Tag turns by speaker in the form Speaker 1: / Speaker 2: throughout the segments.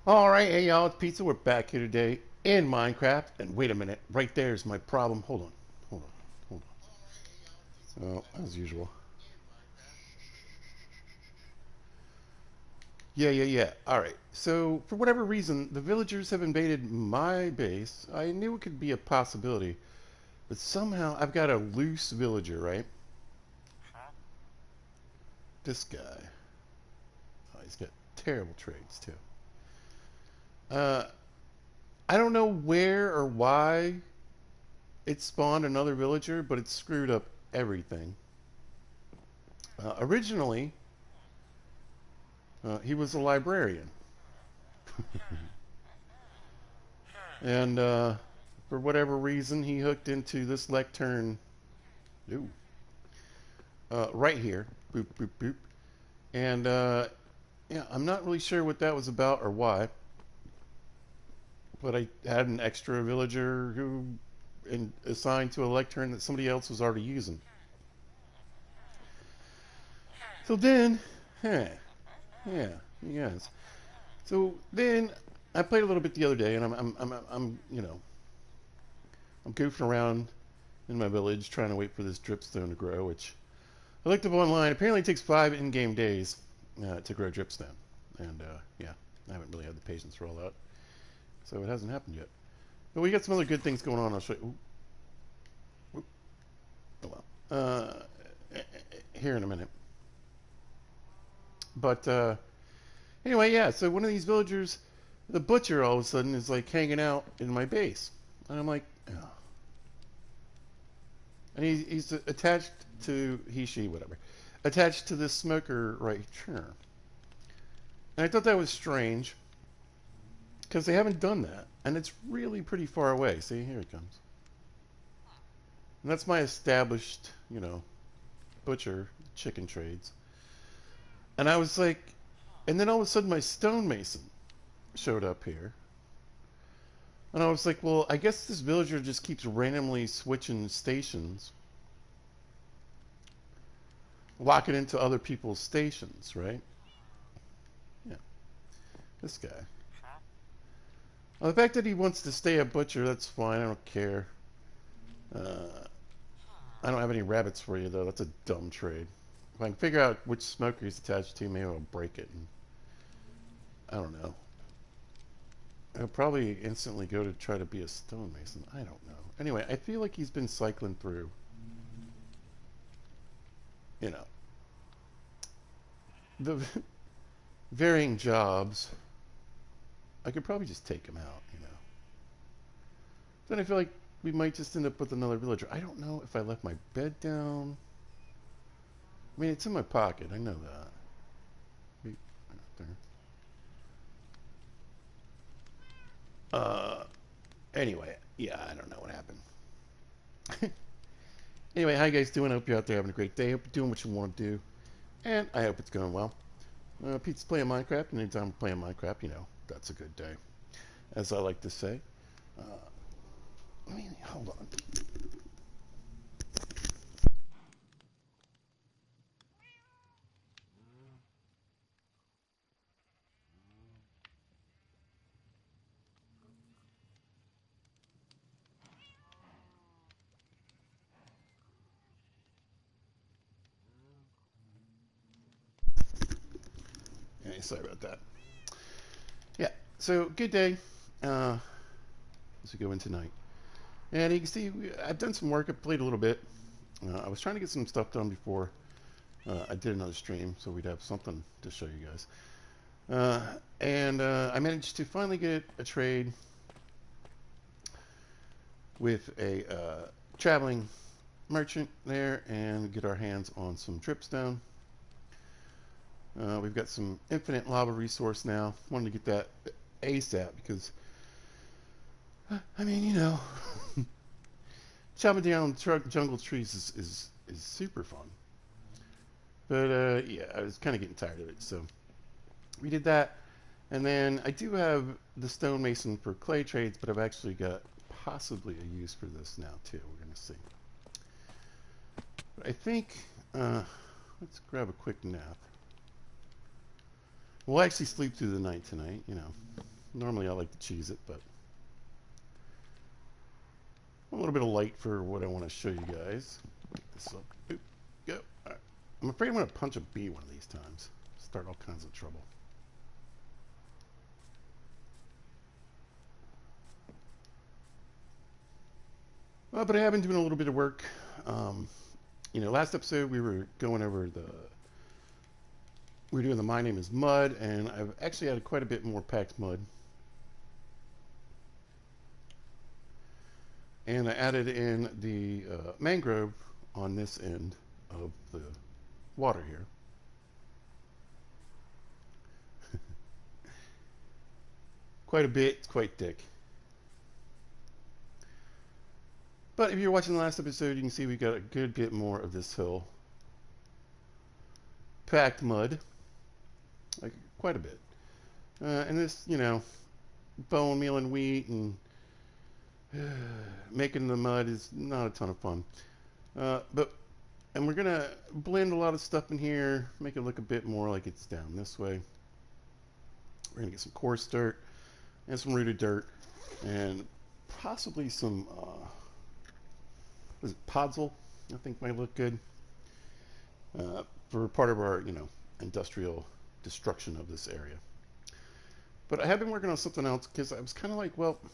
Speaker 1: Alright, hey y'all, it's Pizza. We're back here today in Minecraft. And wait a minute, right there's my problem. Hold on, hold on. Oh, as usual. Yeah. Alright, so for whatever reason, the villagers have invaded my base. I knew it could be a possibility, but somehow I've got a loose villager, right? This guy. Oh, he's got terrible trades, too. Uh, I don't know where or why it spawned another villager, but it screwed up everything. Originally, he was a librarian, and for whatever reason, he hooked into this lectern. Ooh, right here. Boop boop boop. And yeah, I'm not really sure what that was about or why, but I had an extra villager who assigned to a lectern that somebody else was already using. So then, huh, yeah, yes. So then I played a little bit the other day, and I'm goofing around in my village trying to wait for this dripstone to grow, which I looked up online. Apparently, it takes 5 in-game days to grow dripstone, and yeah, I haven't really had the patience for all that, so it hasn't happened yet. But we got some other good things going on. I'll show you. Ooh, oh well. Here in a minute. But anyway, yeah. So one of these villagers, the butcher, all of a sudden is like hanging out in my base, and I'm like, oh. And he's attached to she, whatever, attached to this smoker right here. And I thought that was strange because they haven't done that, and it's really pretty far away. See, here it comes. And that's my established, butcher chicken trades. And I was like, and then all of a sudden my stonemason showed up here. And I was like, well, I guess this villager just keeps randomly switching stations, locking into other people's stations, right? Yeah, this guy. Well, the fact that he wants to stay a butcher, that's fine. I don't care. Uh, I don't have any rabbits for you, though. That's a dumb trade. If I can figure out which smoker he's attached to, maybe I'll break it. And, I don't know. I'll probably instantly go to try to be a stonemason. I don't know. Anyway, I feel like he's been cycling through, you know, the varying jobs. I could probably just take him out. Then I feel like we might just end up with another villager. I don't know if I left my bed down. I mean, it's in my pocket. I know that. Wait, there. Uh, anyway, yeah, I don't know what happened. Anyway, how you guys doing? I hope you're out there having a great day. I hope you're doing what you want to do, and I hope it's going well. Pete's playing Minecraft, and anytime I'm playing Minecraft, that's a good day, as I like to say. Uh, hold on. Yeah, sorry about that. Yeah, so good day as we go in tonight. And you can see I've done some work. I've played a little bit. I was trying to get some stuff done before I did another stream, so we'd have something to show you guys. And I managed to finally get a trade with a traveling merchant there and get our hands on some dripstone. We've got some infinite lava resource now. Wanted to get that ASAP because, I mean, chopping down jungle trees is super fun. But yeah, I was kind of getting tired of it, so we did that. And then I do have the stonemason for clay trades, but I've actually got possibly a use for this now too. We're gonna see. But I think let's grab a quick nap. We'll actually sleep through the night tonight. Normally I like to cheese it, but a little bit of light for what I want to show you guys. Pick this up. Oop, go. All right. I'm afraid I'm going to punch a bee one of these times. Start all kinds of trouble. But I have been doing a little bit of work. Last episode we were going over we were doing the My Name is Mud, and I've actually added quite a bit more packed mud. And I added in the mangrove on this end of the water here. Quite a bit, it's quite thick. But if you're watching the last episode, you can see we got a good bit more of this hill. Packed mud. Like, quite a bit. And this, bone meal and wheat and making the mud is not a ton of fun. And we're going to blend a lot of stuff in here, make it look a bit more like it's down this way. We're going to get some coarse dirt and some rooted dirt and possibly some podzol, I think might look good for part of our, industrial destruction of this area. But I have been working on something else because I was kind of like, well, I've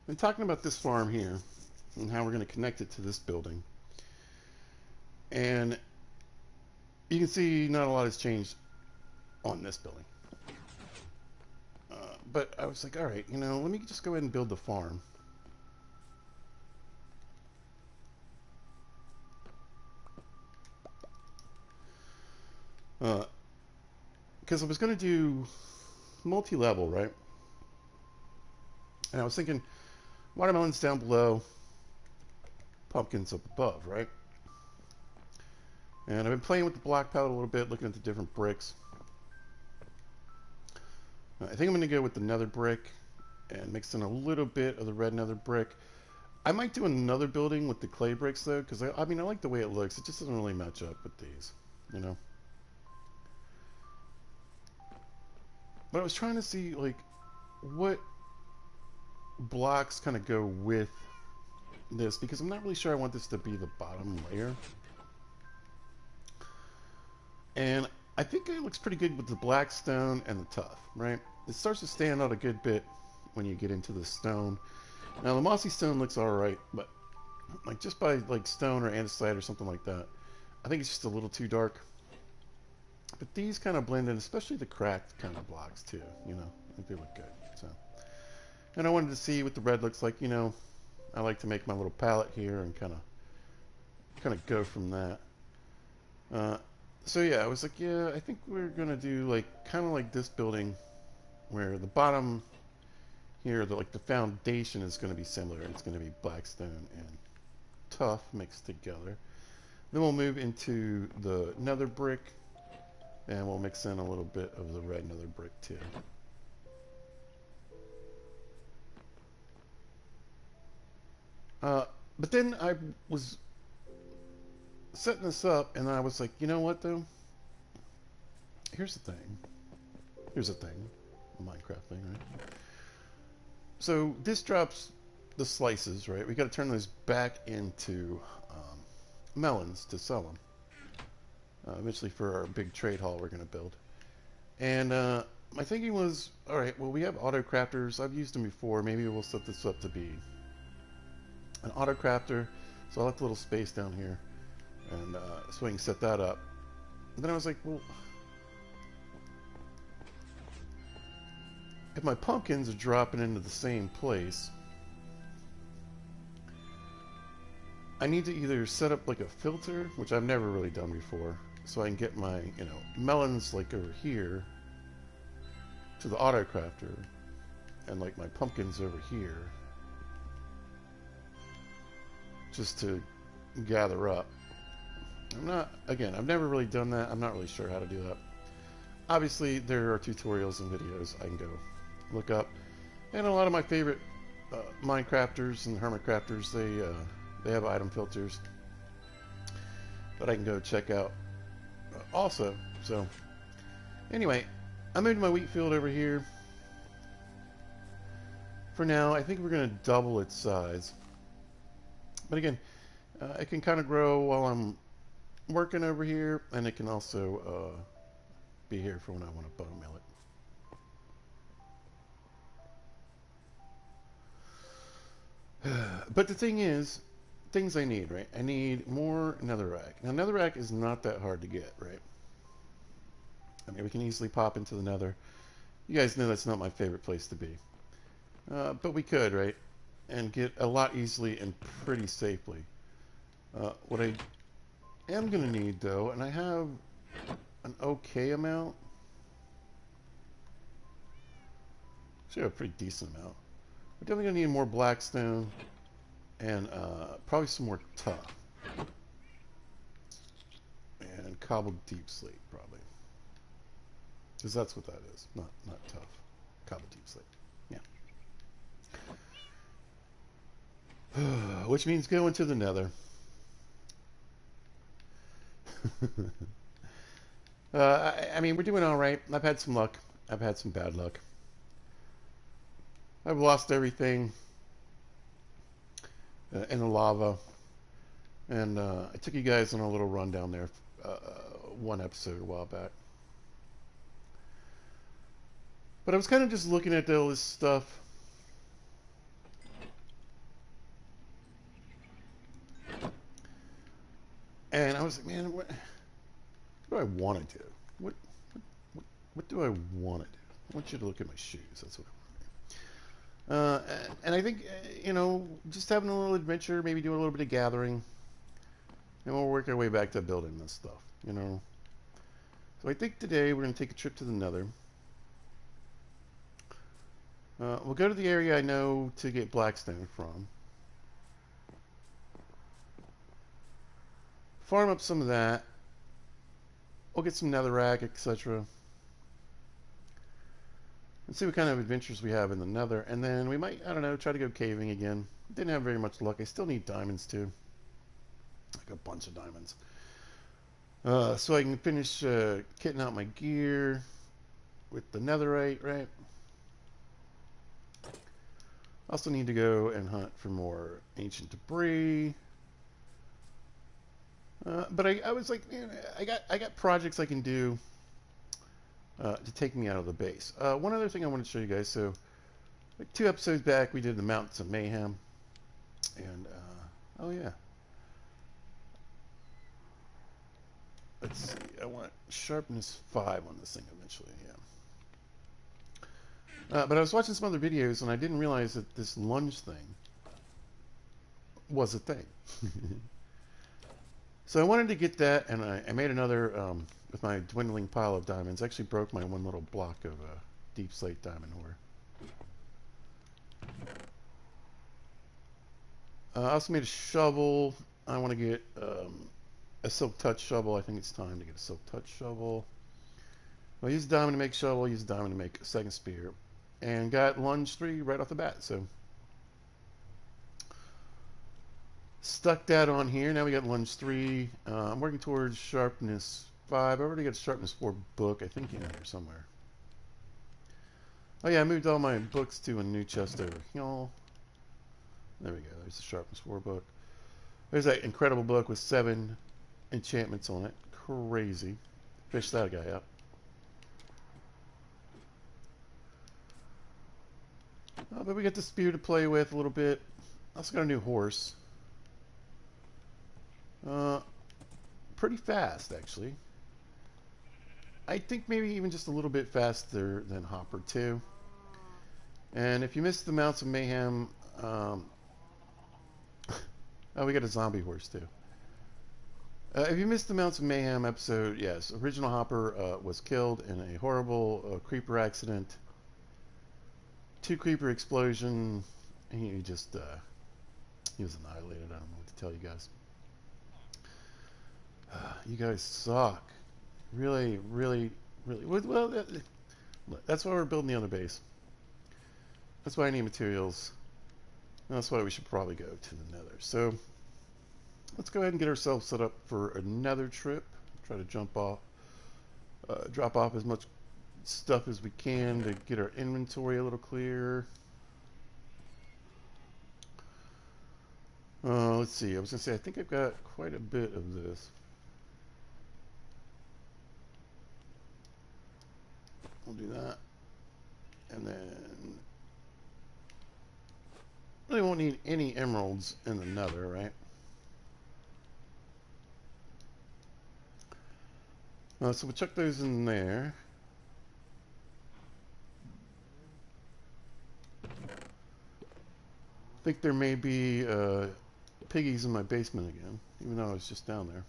Speaker 1: been talking about this farm here and how we're going to connect it to this building. And you can see not a lot has changed on this building. But I was like, all right, let me just go ahead and build the farm. Because I was going to do multi-level, right? And I was thinking watermelons down below, pumpkins up above, right? And I've been playing with the block palette a little bit, looking at the different bricks. I think I'm going to go with the nether brick and mix in a little bit of the red nether brick. I might do another building with the clay bricks, though, because I like the way it looks. It just doesn't really match up with these, But I was trying to see, like, what blocks kind of go with this, because I'm not really sure I want this to be the bottom layer. And I think it looks pretty good with the black stone and the tuff, right? It starts to stand out a good bit when you get into the stone. Now, the mossy stone looks alright, but like just by like stone or andesite or something like that, I think it's just a little too dark. But these kind of blend in, especially the cracked kind of blocks too, I think they look good. So, and I wanted to see what the red looks like, I like to make my little palette here and kind of go from that. So yeah, I was like, yeah, I think we're gonna do like kind of like this building, where the bottom here, the foundation is going to be similar. It's going to be black stone and tuff mixed together. Then we'll move into the nether brick, and we'll mix in a little bit of the red nether brick too. But then I was setting this up, and I was like, you know what though? Here's the thing. Here's the thing. A Minecraft thing, right? So this drops the slices, right? We got to turn those back into melons to sell them. Eventually for our big trade hall we're going to build. And my thinking was, all right, well, we have auto crafters. I've used them before. Maybe we'll set this up to be an auto crafter. So I left a little space down here, and so I can set that up. And then I was like, well, if my pumpkins are dropping into the same place, I need to either set up like a filter, which I've never really done before, so I can get my, melons like over here to the auto crafter, and like my pumpkins over here, just to gather up. I've never really done that. I'm not really sure how to do that. Obviously, there are tutorials and videos I can go look up, and a lot of my favorite Minecrafters and Hermitcrafters, they have item filters that I can go check out also. So anyway, I moved my wheat field over here. For now, I think we're going to double its size. But again, it can kind of grow while I'm working over here, and it can also be here for when I want to bone mill it. But the thing is, things I need, right? I need more netherrack. Now, netherrack is not that hard to get, right? I mean, we can easily pop into the nether. You guys know that's not my favorite place to be. But we could, right? And get a lot easily and pretty safely. What I am going to need, though, and I have an okay amount. Actually, a pretty decent amount. We're definitely going to need more blackstone and probably some more tough. And cobbled deep slate, probably. Because that's what that is. Not tough. Cobbled deep slate. Yeah. Which means going to the nether. I mean, we're doing all right. I've had some luck. I've had some bad luck. I've lost everything in the lava. And I took you guys on a little run down there one episode a while back. But I was kind of just looking at all this stuff. And I was like, man, what do I want to do? What do I want to do? I want you to look at my shoes. That's what I want to do. And I think, you know, just having a little adventure, maybe doing a little bit of gathering. And we'll work our way back to building this stuff, you know. So I think today we're going to take a trip to the nether. We'll go to the area I know to get blackstone from. Farm up some of that. We'll get some netherrack, etc. And see what kind of adventures we have in the nether. And then we might, I don't know, try to go caving again. Didn't have very much luck. I still need diamonds too. Like a bunch of diamonds. So I can finish kitting out my gear with the netherite, right? Also need to go and hunt for more ancient debris. But I was like, man, I got projects I can do to take me out of the base. One other thing I wanted to show you guys. So, like 2 episodes back, we did the Mountains of Mayhem, and oh yeah, let's see. I want sharpness 5 on this thing eventually. Yeah. But I was watching some other videos, and I didn't realize that this lunge thing was a thing. So I wanted to get that, and I made another with my dwindling pile of diamonds. I actually broke my one little block of deep slate diamond ore. I also made a shovel. I want to get a silk touch shovel. I think it's time to get a silk touch shovel. I'll use a diamond to make shovel. Use a diamond to make a second spear, and got lunge 3 right off the bat. So stuck that on here. Now we got lunge 3. I'm working towards sharpness 5. I already got a sharpness 4 book, I think, in here somewhere. Oh yeah, I moved all my books to a new chest over here. There we go. There's the sharpness 4 book. There's that incredible book with 7 enchantments on it. Crazy. Fish that guy up. But we got the spear to play with a little bit. Also got a new horse. Pretty fast, actually. I think maybe even just a little bit faster than Hopper 2. And if you missed the Mounts of Mayhem, oh, we got a zombie horse too. If you missed the Mounts of Mayhem episode, yes, original Hopper was killed in a horrible creeper accident. 2 creeper explosion. He just he was annihilated. I don't know what to tell you guys. You guys suck. Really, really, really. Well, that's why we're building the other base. That's why I need materials. That's why we should probably go to the nether. So let's go ahead and get ourselves set up for another trip. Try to drop off as much stuff as we can to get our inventory a little clearer. Let's see. I was going to say, I think I've got quite a bit of this. We'll do that. And then... really won't need any emeralds in the nether, right? So we'll chuck those in there. I think there may be piggies in my basement again, even though I was just down there.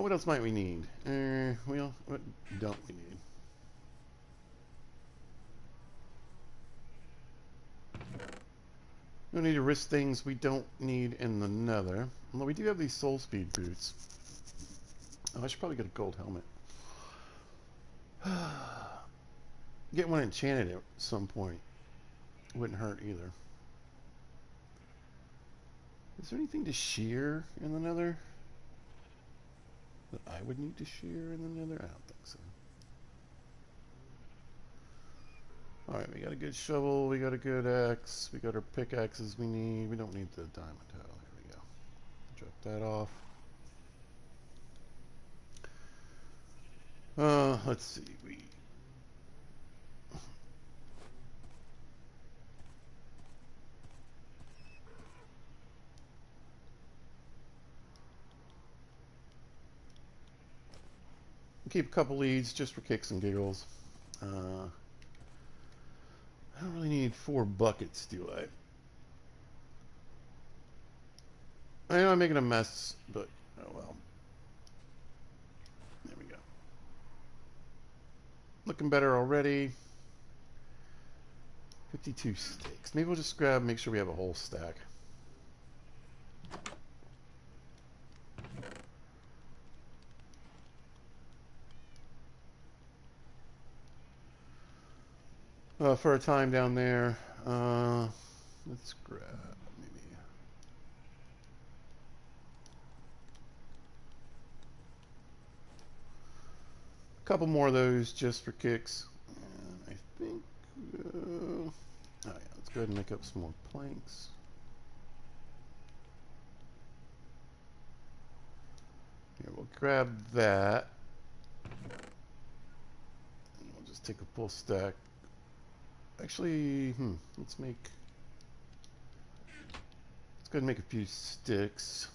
Speaker 1: What else might we need? Well, what don't we need? We don't need to risk things we don't need in the nether. Although we do have these soul speed boots. Oh, I should probably get a gold helmet. Get one enchanted at some point. Wouldn't hurt either. Is there anything to shear in the nether? That I would need to shear in the nether? I don't think so. Alright, we got a good shovel, we got a good axe, we got our pickaxes we need. We don't need the diamond tile. Here we go. Drop that off. Let's see. We keep a couple leads just for kicks and giggles. I don't really need 4 buckets, do I? I know I'm making a mess, but oh well. There we go. Looking better already. 52 sticks. Maybe we'll just make sure we have a whole stack. For a time down there, let's grab maybe a couple more of those just for kicks. And I think, oh yeah, let's go ahead and make up some more planks. Here, we'll grab that. And we'll just take a full stack. Actually, let's go ahead and make a few sticks.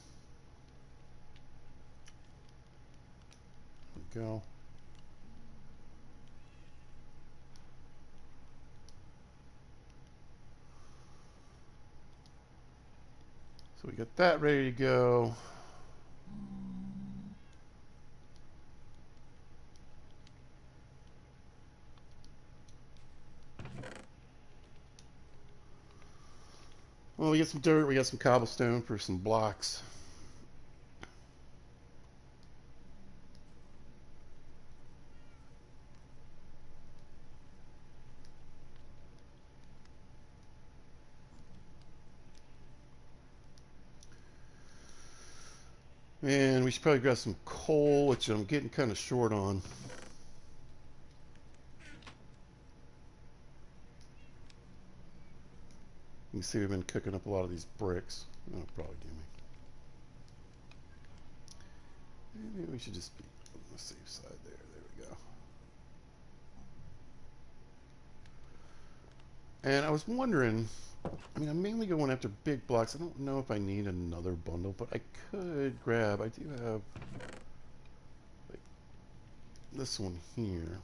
Speaker 1: There we go. So we got that ready to go. Well, we got some dirt, we got some cobblestone for some blocks. And we should probably grab some coal, which I'm getting kind of short on. You can see we've been cooking up a lot of these bricks. That'll probably do me. Maybe we should just be on the safe side there. There we go. And I was wondering, I mean, I'm mainly going after big blocks. I don't know if I need another bundle, but I could grab, I do have like this one here.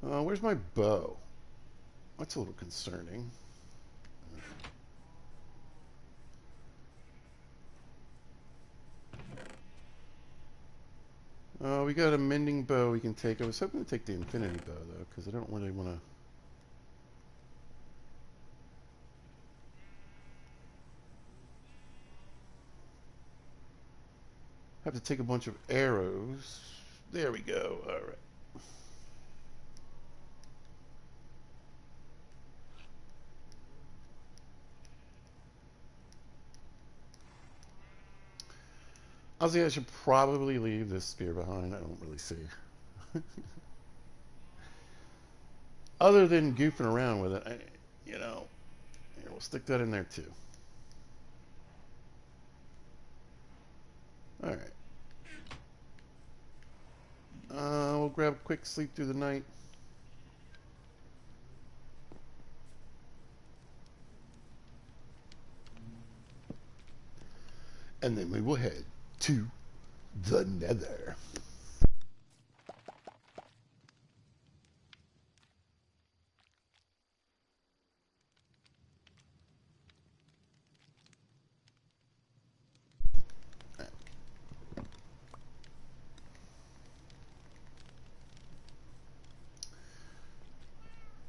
Speaker 1: Where's my bow? That's a little concerning. We got a mending bow we can take. I was hoping to take the infinity bow, though, because I don't really want to... have to take a bunch of arrows. There we go. All right. Honestly, I should probably leave this spear behind. I don't really see. Other than goofing around with it, you know, here, we'll stick that in there too. All right. We'll grab a quick sleep through the night. And then we will head to the Nether.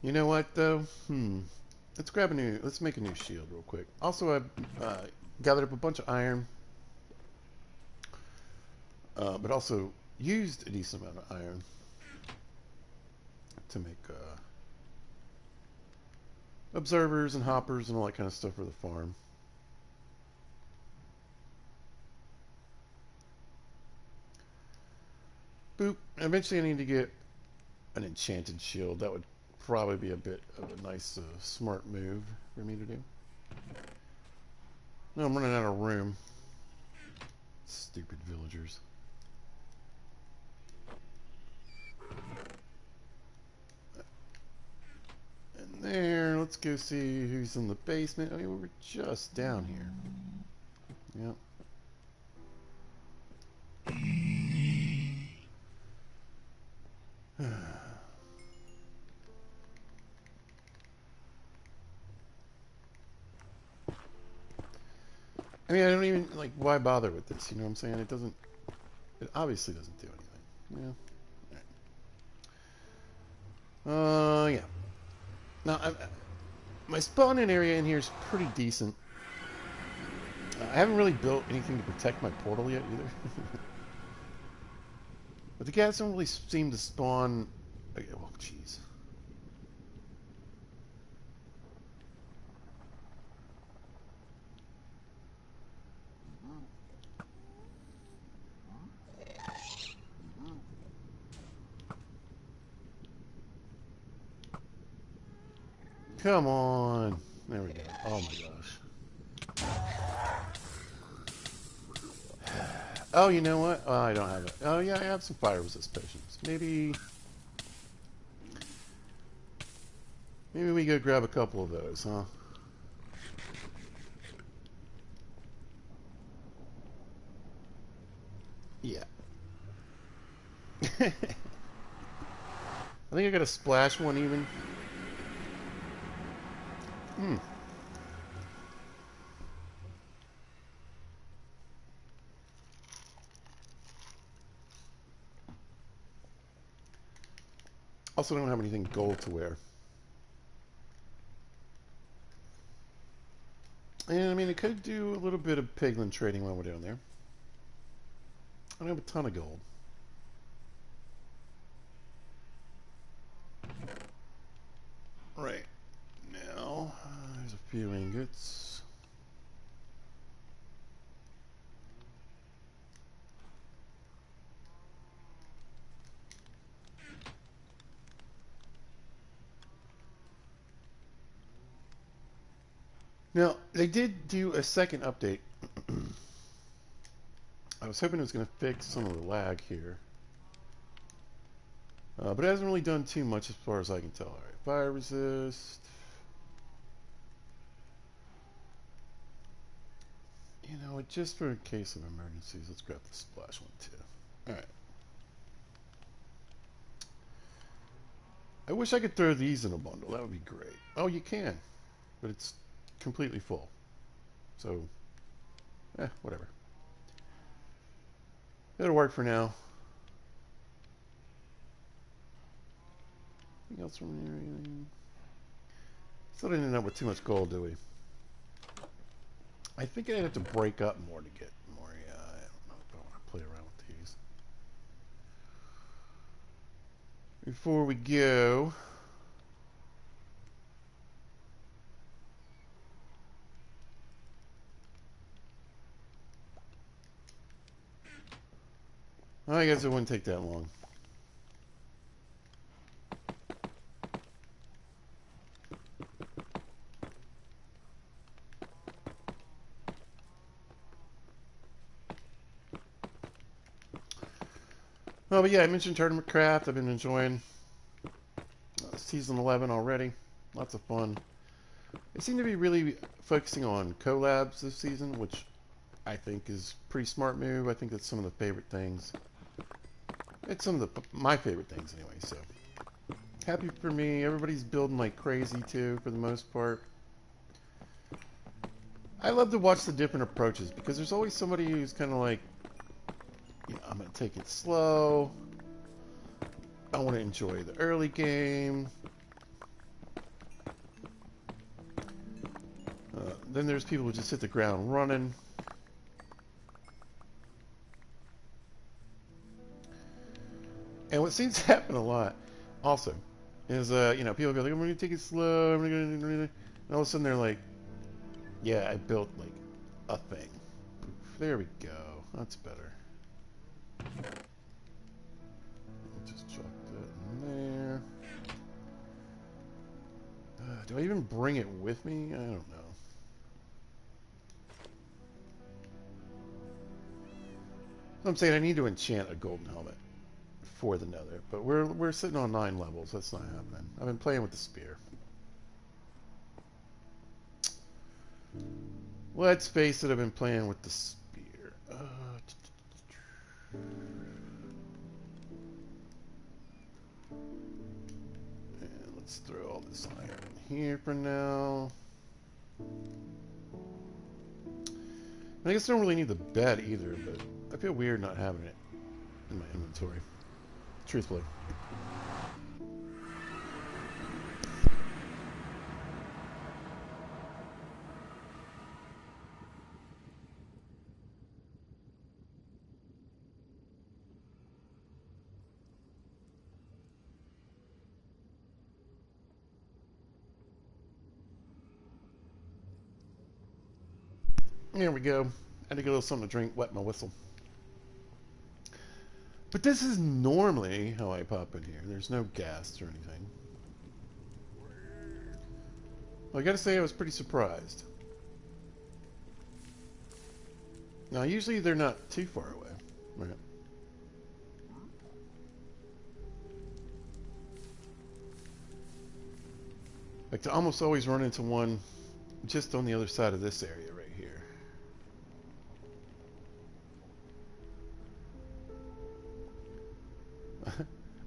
Speaker 1: You know what though? Let's grab a new. Let's make a new shield real quick. Also, I gathered up a bunch of iron, but also used a decent amount of iron to make observers and hoppers and all that kind of stuff for the farm. Boop. Eventually, I need to get an enchanted shield. That would probably be a bit of a nice, smart move for me to do. No, I'm running out of room. Stupid villagers. And there, let's go see who's in the basement. I mean, we were just down here. Yep. I mean, I don't even, like, why bother with this? You know what I'm saying? It obviously doesn't do anything. Yeah. Yeah. Now, my spawning area in here is pretty decent. I haven't really built anything to protect my portal yet either. But the cats don't really seem to spawn. Oh, jeez. Come on. There we go. Oh my gosh. Oh, you know what? Oh, I don't have it. Oh, yeah, I have some fire resist potions. Maybe we go grab a couple of those, huh? Yeah. I think I got a splash one even. Also, don't have anything gold to wear. And I mean, I could do a little bit of piglin trading while we're down there. I don't have a ton of gold. Right. Now, there's a few ingots. Now, they did do a second update. I was hoping it was going to fix some of the lag here. But it hasn't really done too much as far as I can tell. Alright, fire resist. You know, just for a case of emergencies, let's grab the splash one too. Alright. I wish I could throw these in a bundle. That would be great. Oh, you can. But it's completely full. So, whatever. It'll work for now. Anything else from here? Still didn't end up with too much gold, do we? I think I'd have to break up more to get more. Yeah, I don't know if I want to play around with these. Before we go, I guess it wouldn't take that long. Oh, but yeah, I mentioned Tournament Craft. I've been enjoying Season 11 already. Lots of fun. They seem to be really focusing on collabs this season, which I think is a pretty smart move. I think that's some of the favorite things. It's some of my favorite things anyway, so. Happy for me. Everybody's building like crazy too, for the most part. I love to watch the different approaches because there's always somebody who's kind of like, I'm going to take it slow. I want to enjoy the early game. Then there's people who just hit the ground running. And what seems to happen a lot, also, is people go like, I'm going to take it slow. And all of a sudden they're like, yeah, I built like a thing. There we go. That's better. Just chuck that in there. Do I even bring it with me? I don't know. I'm saying I need to enchant a golden helmet for the nether, but we're sitting on 9 levels. That's not happening. I've been playing with the spear. Let's face it, I've been playing with the spear. And let's throw all this iron in here for now. I guess I don't really need the bed either, but I feel weird not having it in my inventory. Truthfully. There we go. I had to get a little something to drink, wet my whistle. But this is normally how I pop in here. There's no gas or anything. Well, I gotta say I was pretty surprised. Now, usually they're not too far away. Right. Like, to almost always run into one just on the other side of this area right here.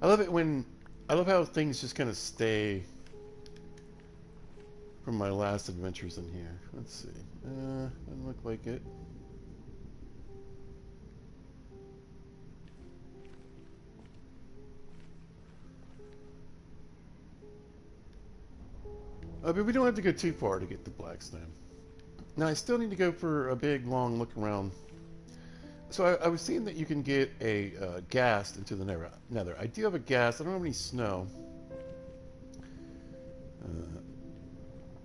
Speaker 1: I love how things just kind of stay from my last adventures in here. Let's see. Doesn't look like it. But we don't have to go too far to get the Blackstone. Now, I still need to go for a big, long look around. So I was seeing that you can get a ghast into the nether. I do have a ghast. I don't have any snow.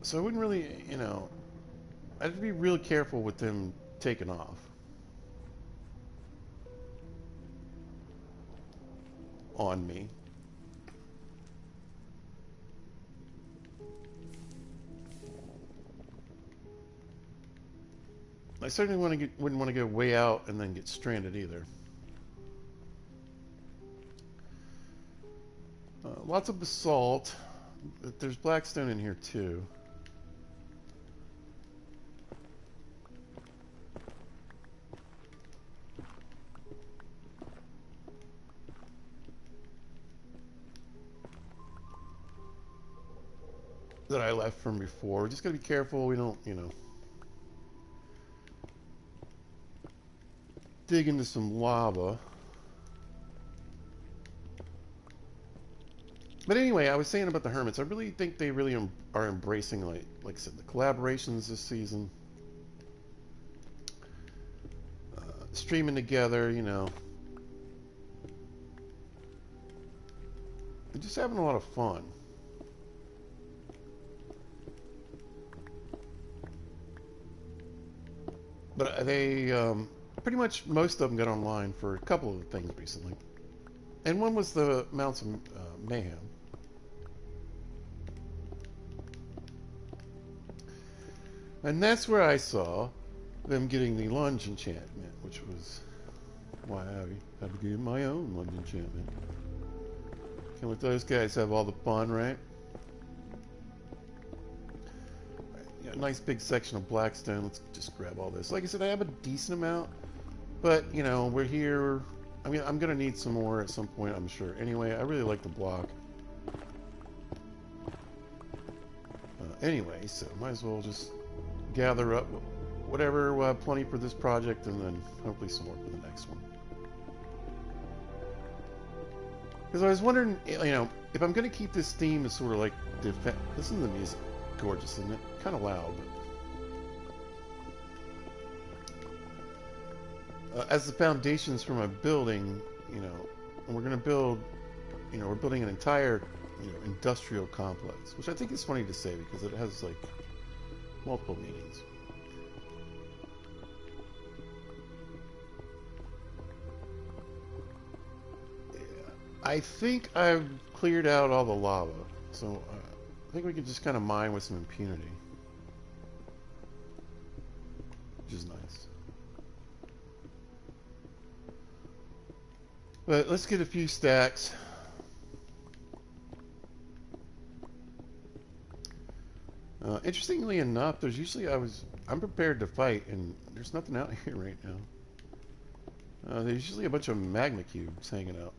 Speaker 1: So I wouldn't really, I'd have to be real careful with them taking off on me. I certainly wouldn't want to go way out and then get stranded either. Lots of basalt. There's blackstone in here too. That I left from before. Just gotta be careful we don't, dig into some lava. But anyway, I was saying about the hermits. I really think they really are embracing, like I said, the collaborations this season. Streaming together, They're just having a lot of fun. But pretty much most of them got online for a couple of things recently. And one was the Mounts of Mayhem. And that's where I saw them getting the lunge enchantment, which was why I had to get my own lunge enchantment. Can let those guys have all the fun, right? Got a nice big section of Blackstone. Let's just grab all this. Like I said, I have a decent amount, but you know, we're here. I mean, I'm gonna need some more at some point, I'm sure. Anyway, I really like the block. Anyway, so might as well just gather up whatever. We'll have plenty for this project, and then hopefully some more for the next one. Because I was wondering, you know, if I'm going to keep this theme as sort of like listen to the music, gorgeous, isn't it? Kind of loud, but as the foundations for my building, you know, and we're going to build, you know, we're building an entire, you know, industrial complex, which I think is funny to say because it has like multiple meanings. I think I've cleared out all the lava, so I think we can just kind of mine with some impunity, which is nice. But let's get a few stacks. Interestingly enough, there's usually I'm prepared to fight, and there's nothing out here right now. There's usually a bunch of magma cubes hanging out.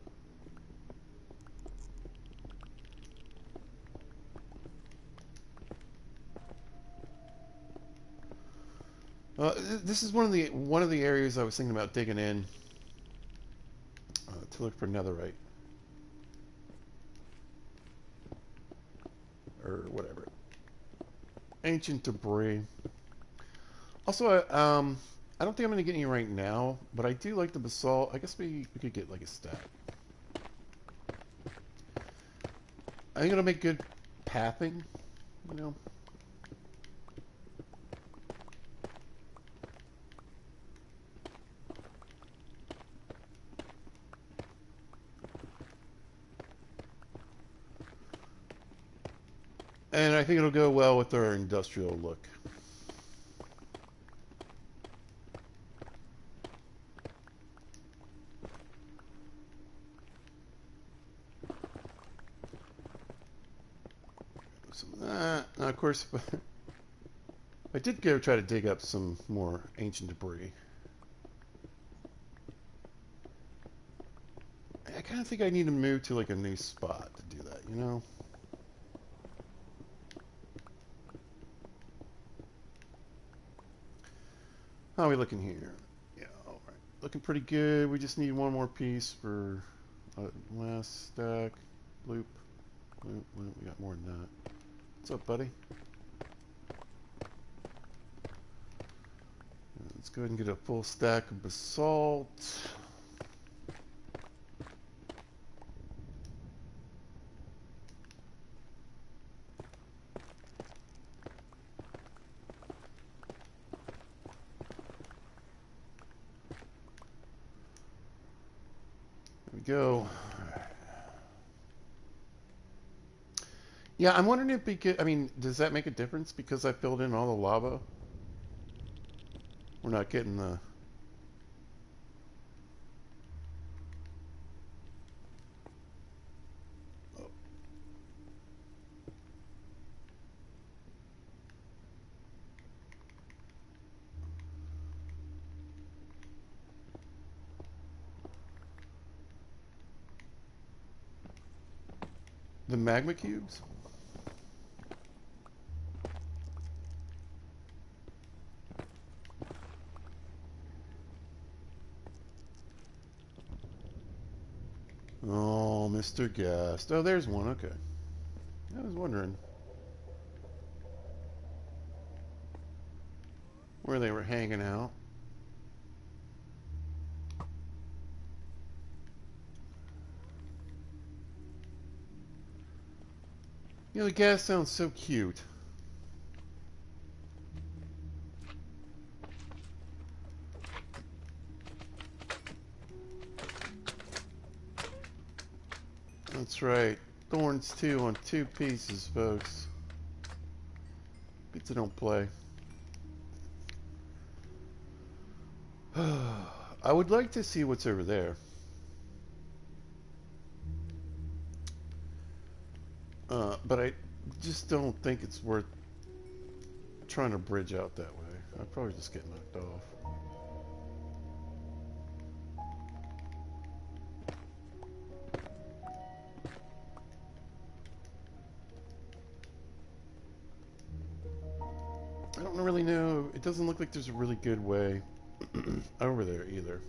Speaker 1: This is one of the areas I was thinking about digging in to look for netherite or whatever, ancient debris. Also, I don't think I'm going to get any right now, but I do like the basalt. I guess we could get like a stack. I think it'll make good pathing, you know. And I think it'll go well with our industrial look. Some of that. Now, of course, I did go try to dig up some more ancient debris. I kind of think I need to move to like a new spot to do that, you know? How are we looking here? Yeah, all right. Looking pretty good. We just need one more piece for last stack. Loop. Loop. We got more than that. What's up, buddy? Let's go ahead and get a full stack of basalt. There we go. Yeah, I'm wondering if we could, I mean, does that make a difference because I filled in all the lava? We're not getting the... Oh. The magma cubes? Oh, Mr. Guest. Oh, there's one. Okay. I was wondering where they were hanging out. You know, the gas sounds so cute. That's right. Thorns 2 on 2 pieces, folks. Pizza don't play. I would like to see what's over there. But I just don't think it's worth trying to bridge out that way. I'd probably just get knocked off. I don't really know. It doesn't look like there's a really good way over there either.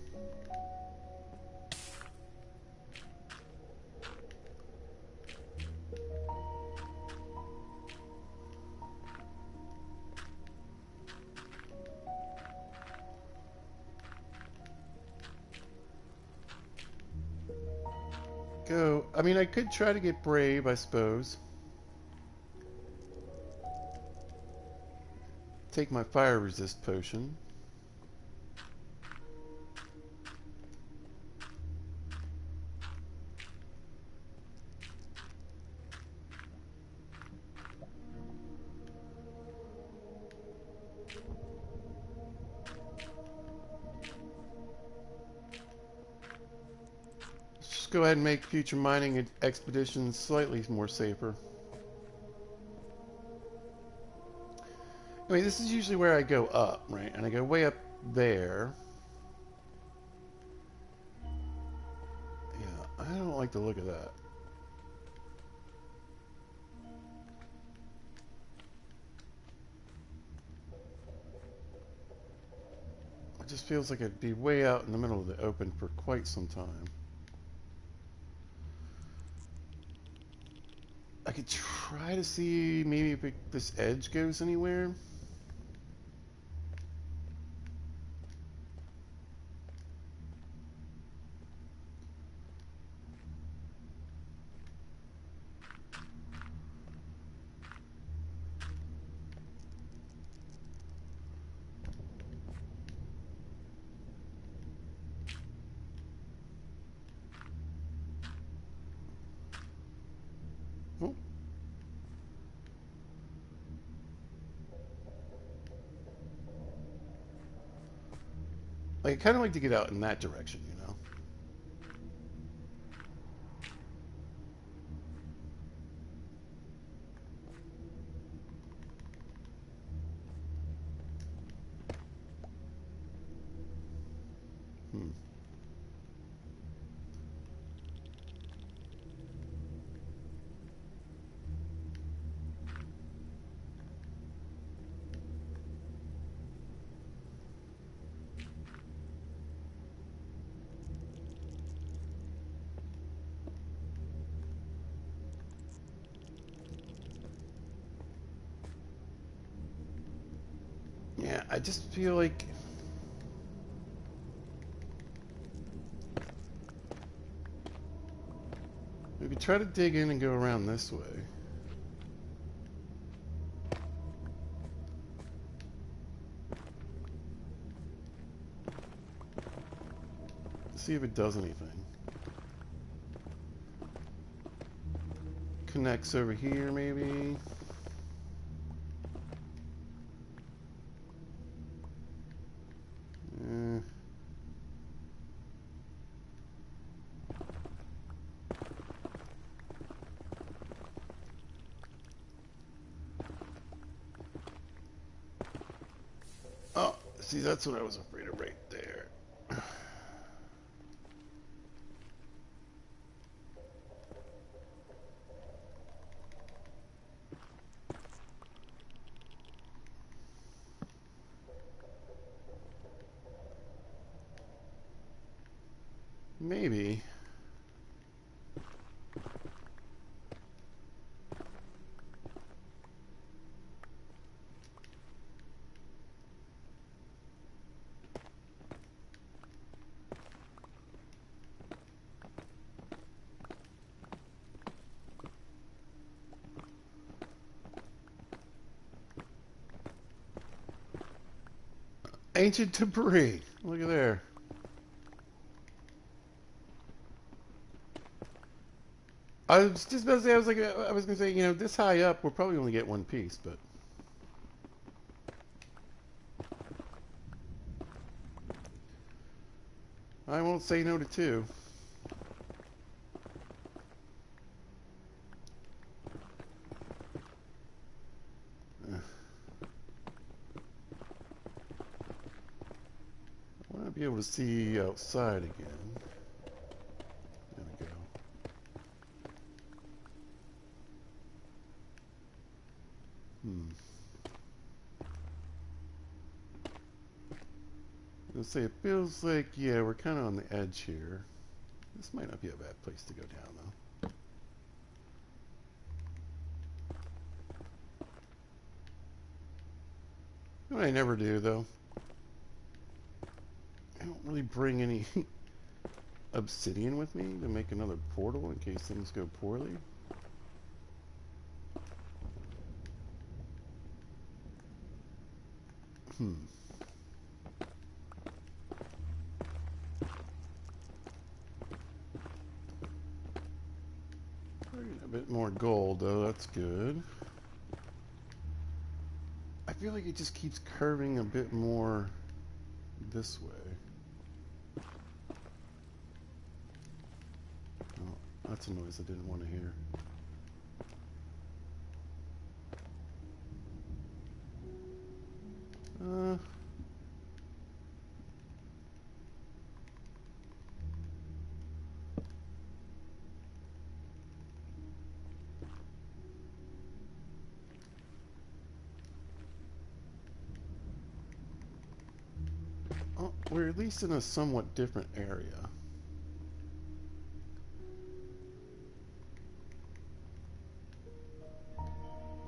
Speaker 1: Go. I mean, I could try to get brave, I suppose. Take my fire resist potion. Let's just go ahead and make future mining expeditions slightly more safer. I mean, this is usually where I go up, right? And I go way up there. Yeah, I don't like the look of that. It just feels like I'd be way out in the middle of the open for quite some time. I could try to see maybe if this edge goes anywhere. Oh. Like, I kind of like to get out in that direction, you know? Hmm. Yeah, I just feel like we could try to dig in and go around this way. See if it does anything. Connects over here, maybe. Eh. Oh, see, that's what I was afraid of right there. Maybe. Ancient debris. Look at there. I was just about to say, I was gonna say, you know, this high up, we'll probably only get one piece, but I won't say no to two. I want to be able to see outside again. There we go. Hmm. Let's say it feels like, yeah, we're kind of on the edge here. This might not be a bad place to go down, though. You know what I never do, though? I don't really bring any obsidian with me to make another portal in case things go poorly. Hmm. We're getting a bit more gold, though. That's good. I feel like it just keeps curving a bit more this way. Oh, that's a noise I didn't want to hear. Uh... Oh, we're at least in a somewhat different area.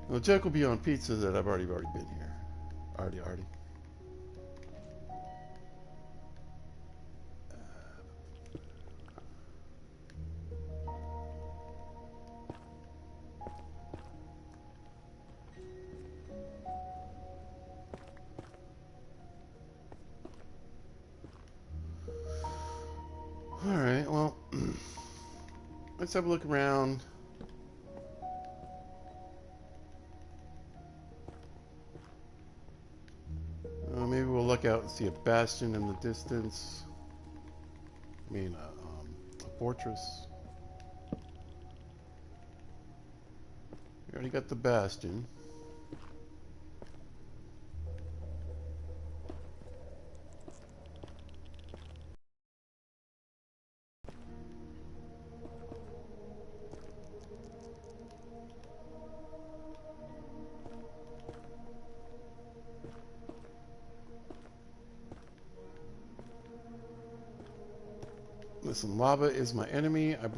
Speaker 1: Well, the joke will be on pizza that I've already been here. Already. Alright, well, let's have a look around. Maybe we'll look out and see a bastion in the distance. I mean, a fortress. We already got the bastion. Listen, lava is my enemy. I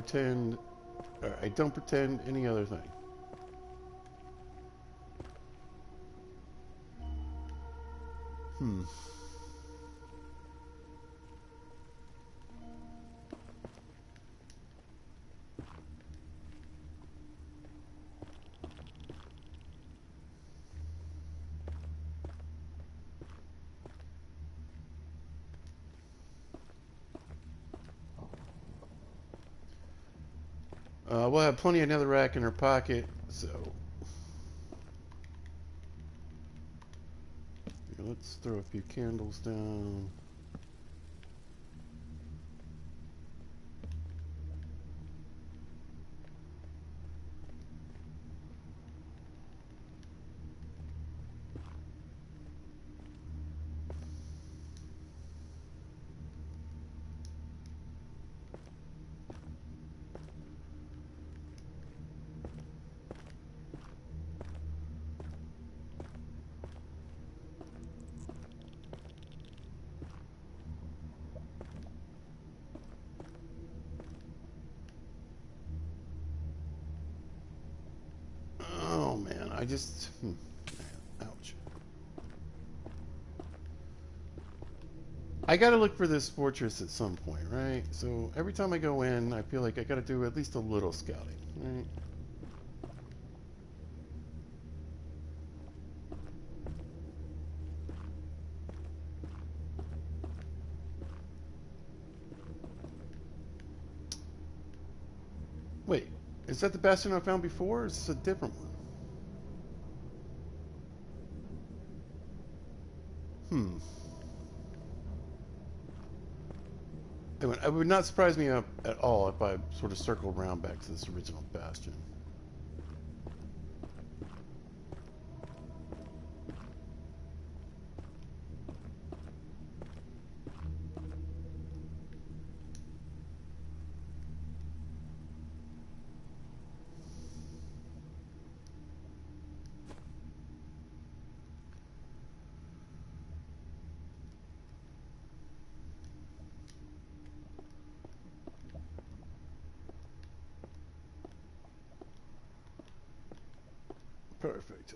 Speaker 1: don't pretend any other thing. Hmm. We'll have plenty of netherrack in our pocket, so yeah, let's throw a few candles down. Oh man, ouch. I gotta look for this fortress at some point, right? So every time I go in, I feel like I gotta do at least a little scouting, right? Wait, Is that the bastion I found before, or is this a different one? Hmm. It would not surprise me at all if I sort of circled around back to this original bastion. Perfect.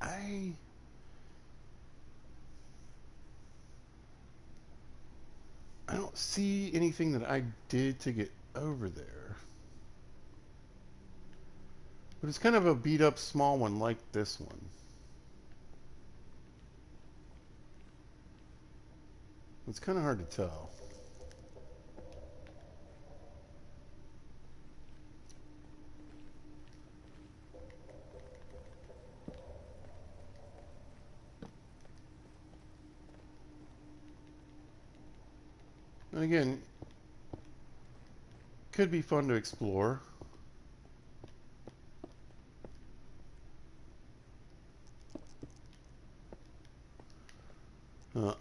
Speaker 1: I I don't see anything that I did to get over there. But it's kind of a beat up small one like this one. It's kind of hard to tell. And again, could be fun to explore.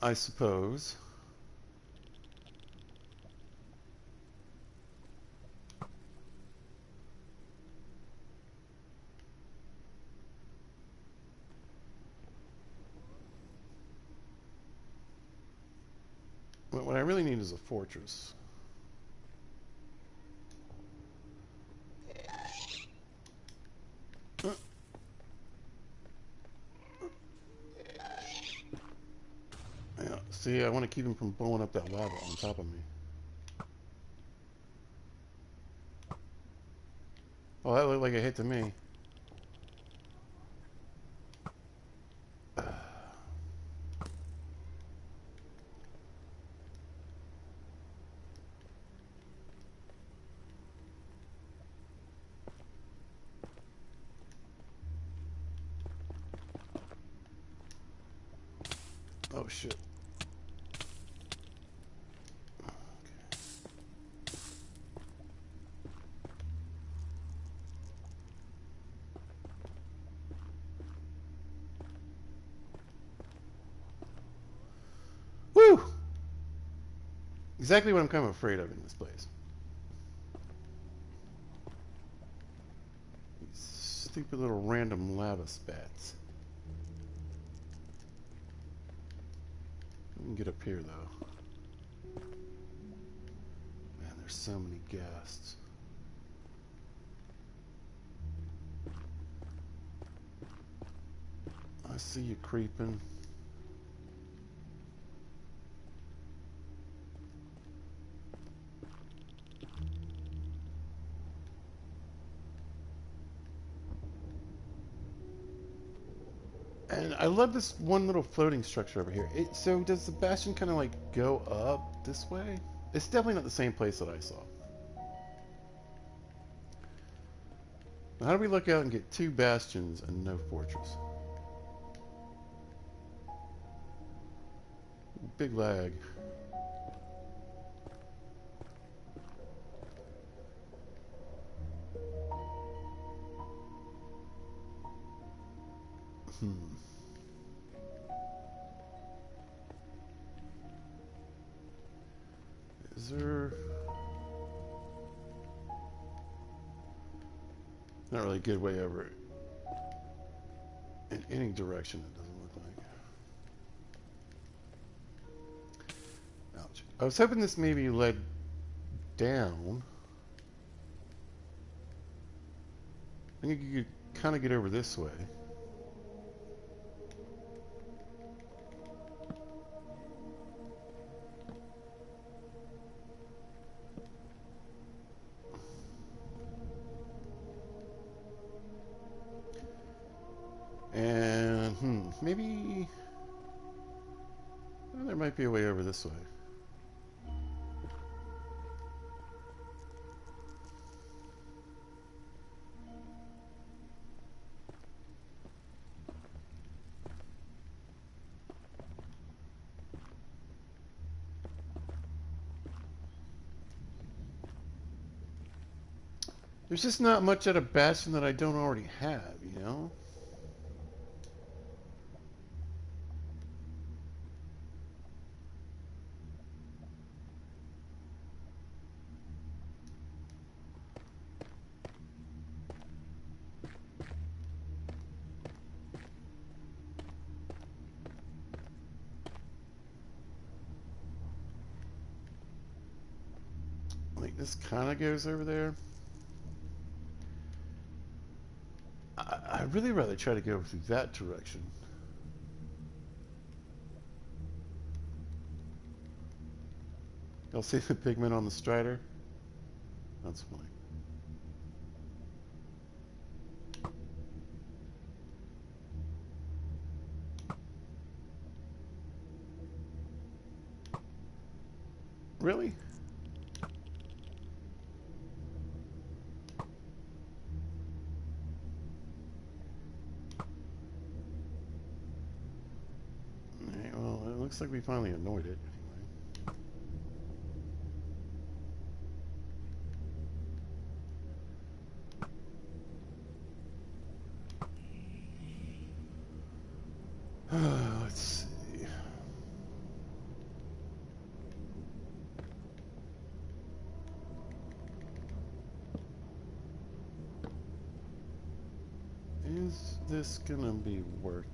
Speaker 1: I suppose. But what I really need is a fortress. Yeah, see, I want to keep him from blowing up that lava on top of me. Oh, that looked like a hit to me. Oh, shit. Woo! Exactly what I'm kind of afraid of in this place. These stupid little random lava spats. We can get up here, though. Man, there's so many ghasts. I see you creeping. And I love this one little floating structure over here. So does the bastion kind of like go up this way? It's definitely not the same place that I saw. Now, how do we look out and get two bastions and no fortress? Big lag. Is there... Not really a good way over it. In any direction, it doesn't look like. Ouch. I was hoping this maybe led down. I think you could kind of get over this way. And, maybe... Well, there might be a way over this way. There's just not much at a bastion that I don't already have, you know? Like, this kind of goes over there. I'd really rather try to go through that direction. Y'all see the pigment on the strider? That's funny. Really? Alright, well, it looks like we finally annoyed it. Anyway. Let's see. Is this gonna be worth it?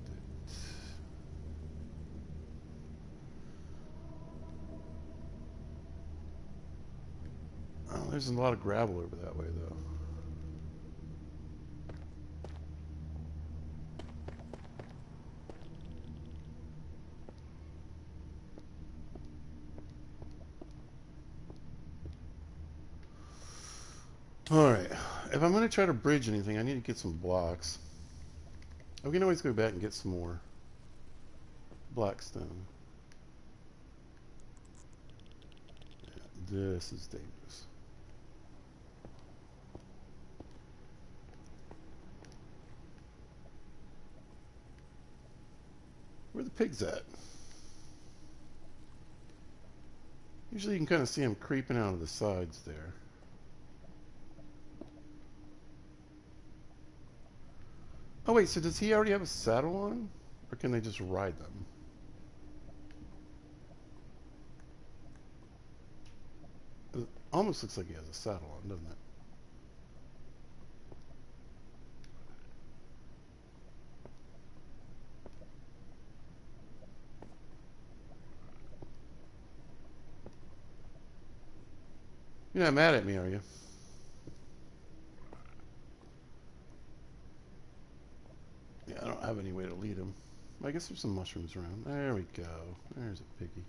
Speaker 1: Oh, there's a lot of gravel over that way, though. Alright, if I'm going to try to bridge anything, I need to get some blocks. We can always go back and get some more blackstone. Yeah, this is dangerous. Where are the pigs at? Usually you can kind of see them creeping out of the sides there. Oh wait, so does he already have a saddle on? Or can they just ride them? It almost looks like he has a saddle on, doesn't it? You're not mad at me, are you? Yeah, I don't have any way to lead him. I guess there's some mushrooms around. There we go. There's a piggy.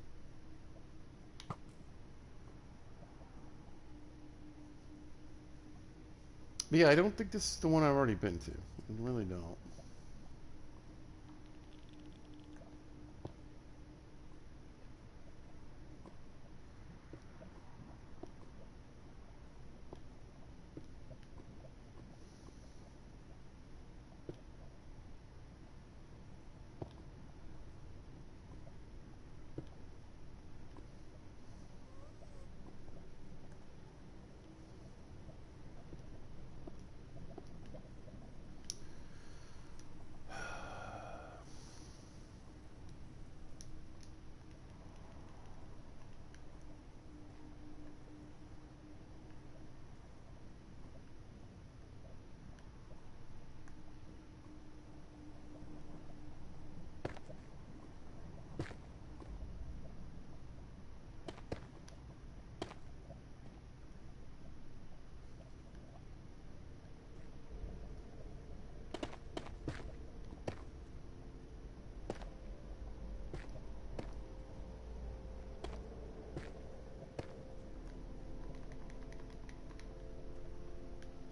Speaker 1: But yeah, I don't think this is the one I've already been to. I really don't.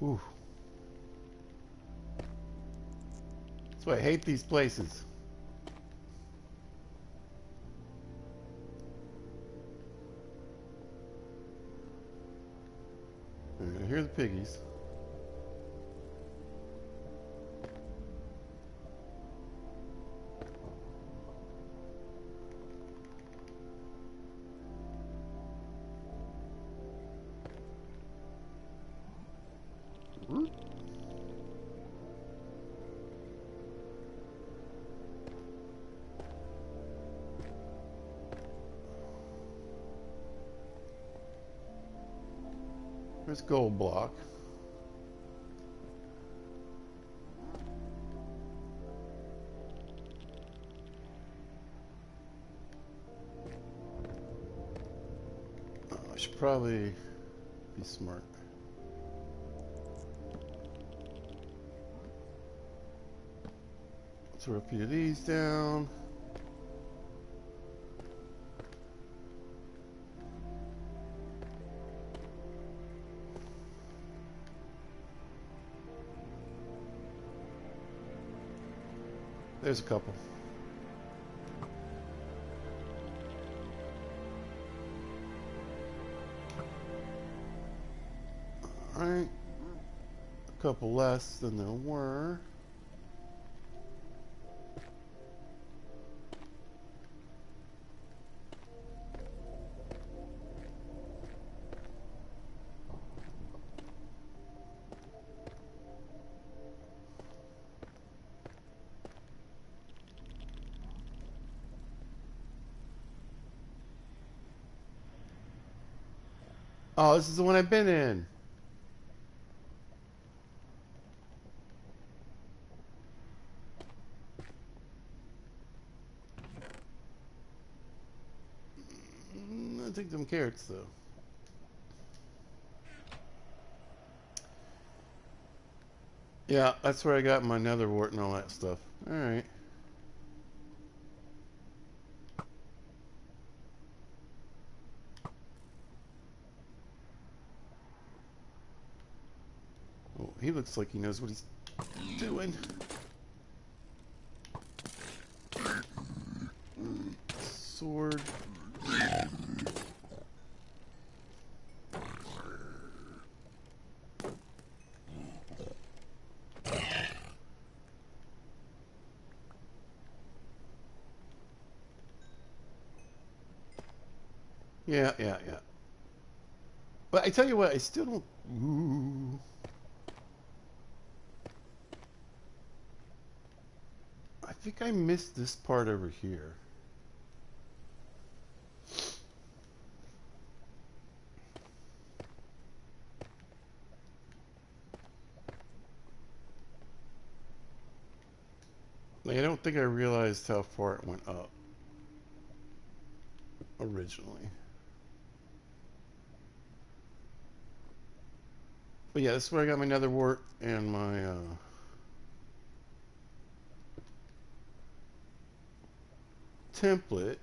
Speaker 1: Ooh. That's why I hate these places. Alright, I hear the piggies. There's gold block. Oh, I should probably be smart. Throw a few of these down. There's a couple. Alright. A couple less than there were. Oh, this is the one I've been in. I take them carrots though. Yeah, that's where I got my nether wart and all that stuff. Alright. Oh, he looks like he knows what he's doing. Sword. Yeah. But I tell you what, I still don't... Ooh. I think I missed this part over here. Like, I don't think I realized how far it went up originally. But yeah, this is where I got my nether wart and my template.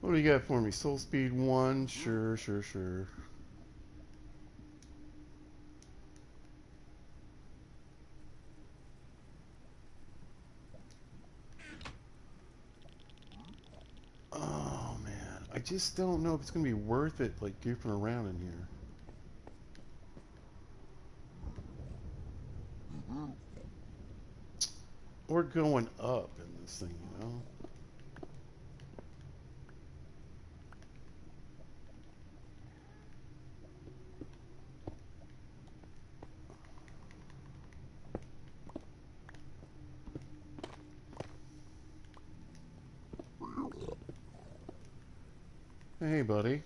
Speaker 1: What do you got for me? Soul speed 1? Sure. Oh man, I just don't know if it's gonna be worth it, like goofing around in here. Or going up in this thing, you know? Hey, buddy.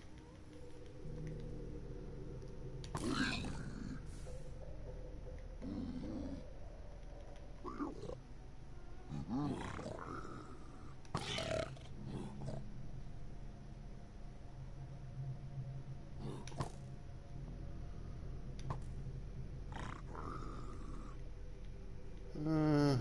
Speaker 1: Uh,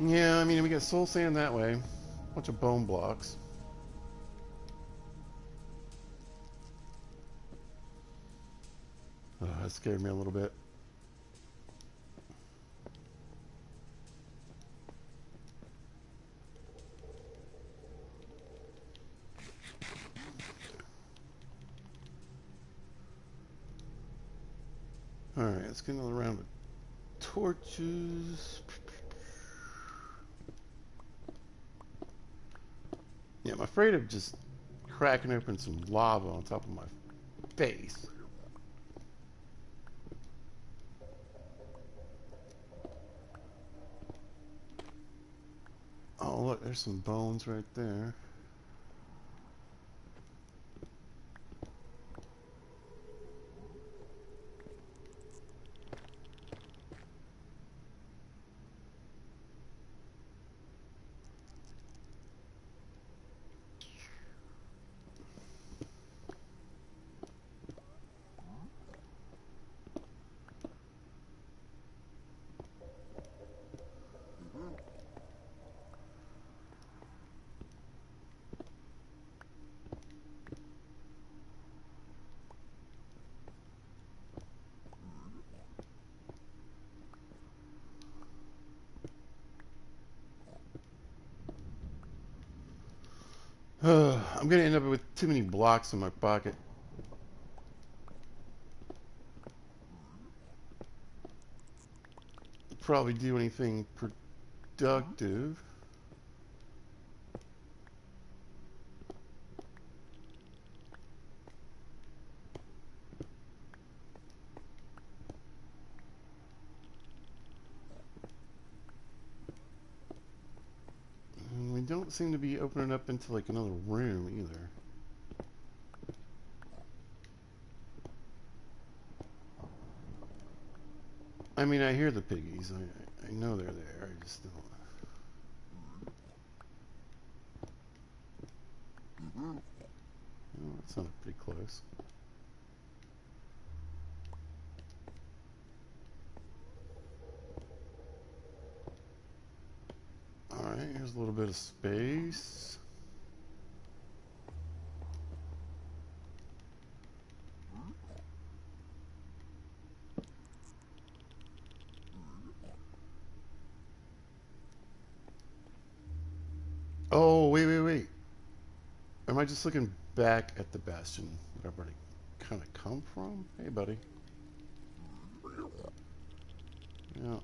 Speaker 1: Yeah, I mean, we got soul sand that way. Bunch of bone blocks. Oh, that scared me a little bit. Alright, let's get another round of torches. Yeah, I'm afraid of just cracking open some lava on top of my face. Oh, look, there's some bones right there. I'm gonna end up with too many blocks in my pocket. Probably do anything productive. And we don't seem to be opening up into like another room either. I mean, I hear the piggies. I know they're there. I just don't. Oh, that sounded pretty close. Alright, here's a little bit of space. Oh, wait. Am I just looking back at the bastion that I've already kind of come from? Hey, buddy. Yeah.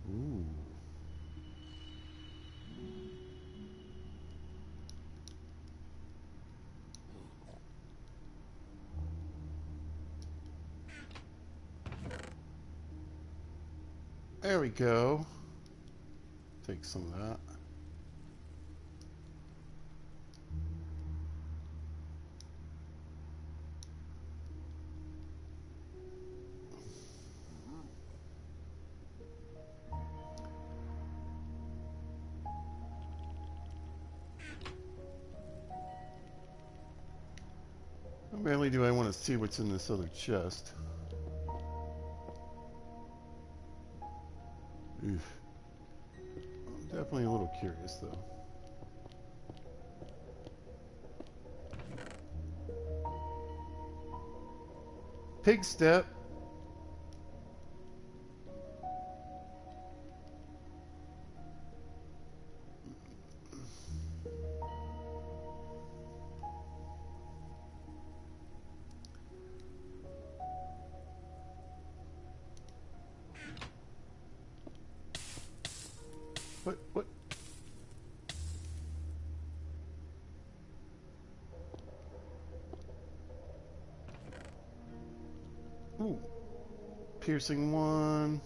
Speaker 1: Ooh. There we go. Take some of that. How badly do I want to see what's in this other chest? Oof. I'm definitely a little curious, though. Pig step. What? Ooh. Piercing one.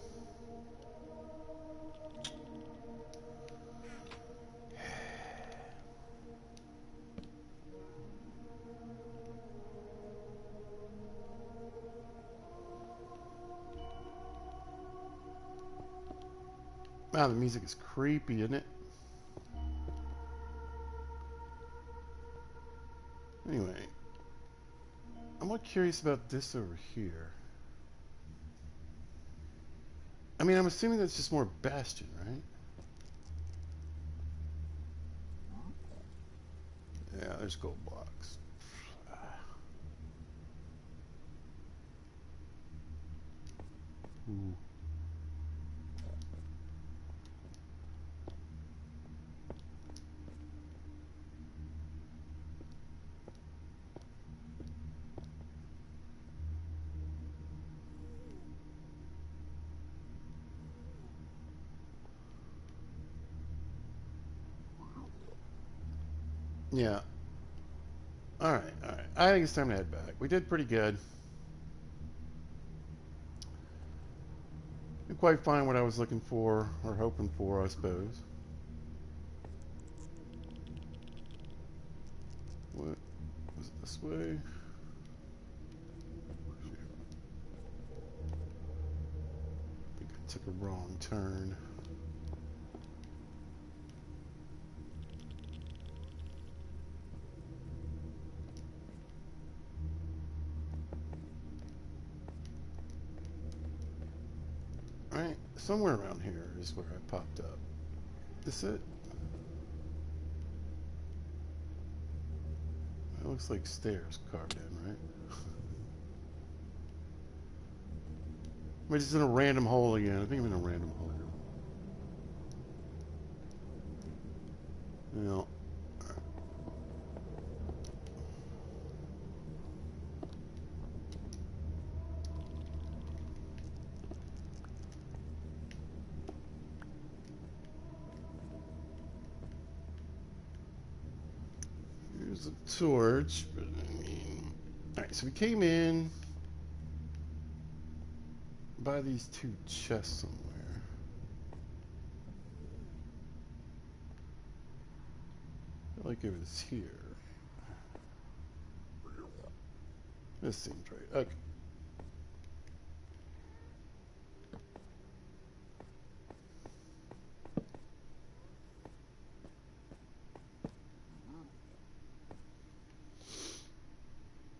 Speaker 1: Wow, the music is creepy, isn't it? Anyway, I'm more curious about this over here. I mean, I'm assuming that's just more Bastion, right? Yeah, there's gold blocks. Ooh. Yeah. All right, all right. I think it's time to head back. We did pretty good. Didn't quite find what I was looking for or hoping for, I suppose. What was it this way? I think I took a wrong turn. All right, somewhere around here is where I popped up. This it? It looks like stairs carved in, right? Am I just in a random hole again? I think I'm in a random hole. No. Here's a torch, but I mean... Alright, so we came in by these two chests somewhere. I feel like it was here. This seems right. Okay.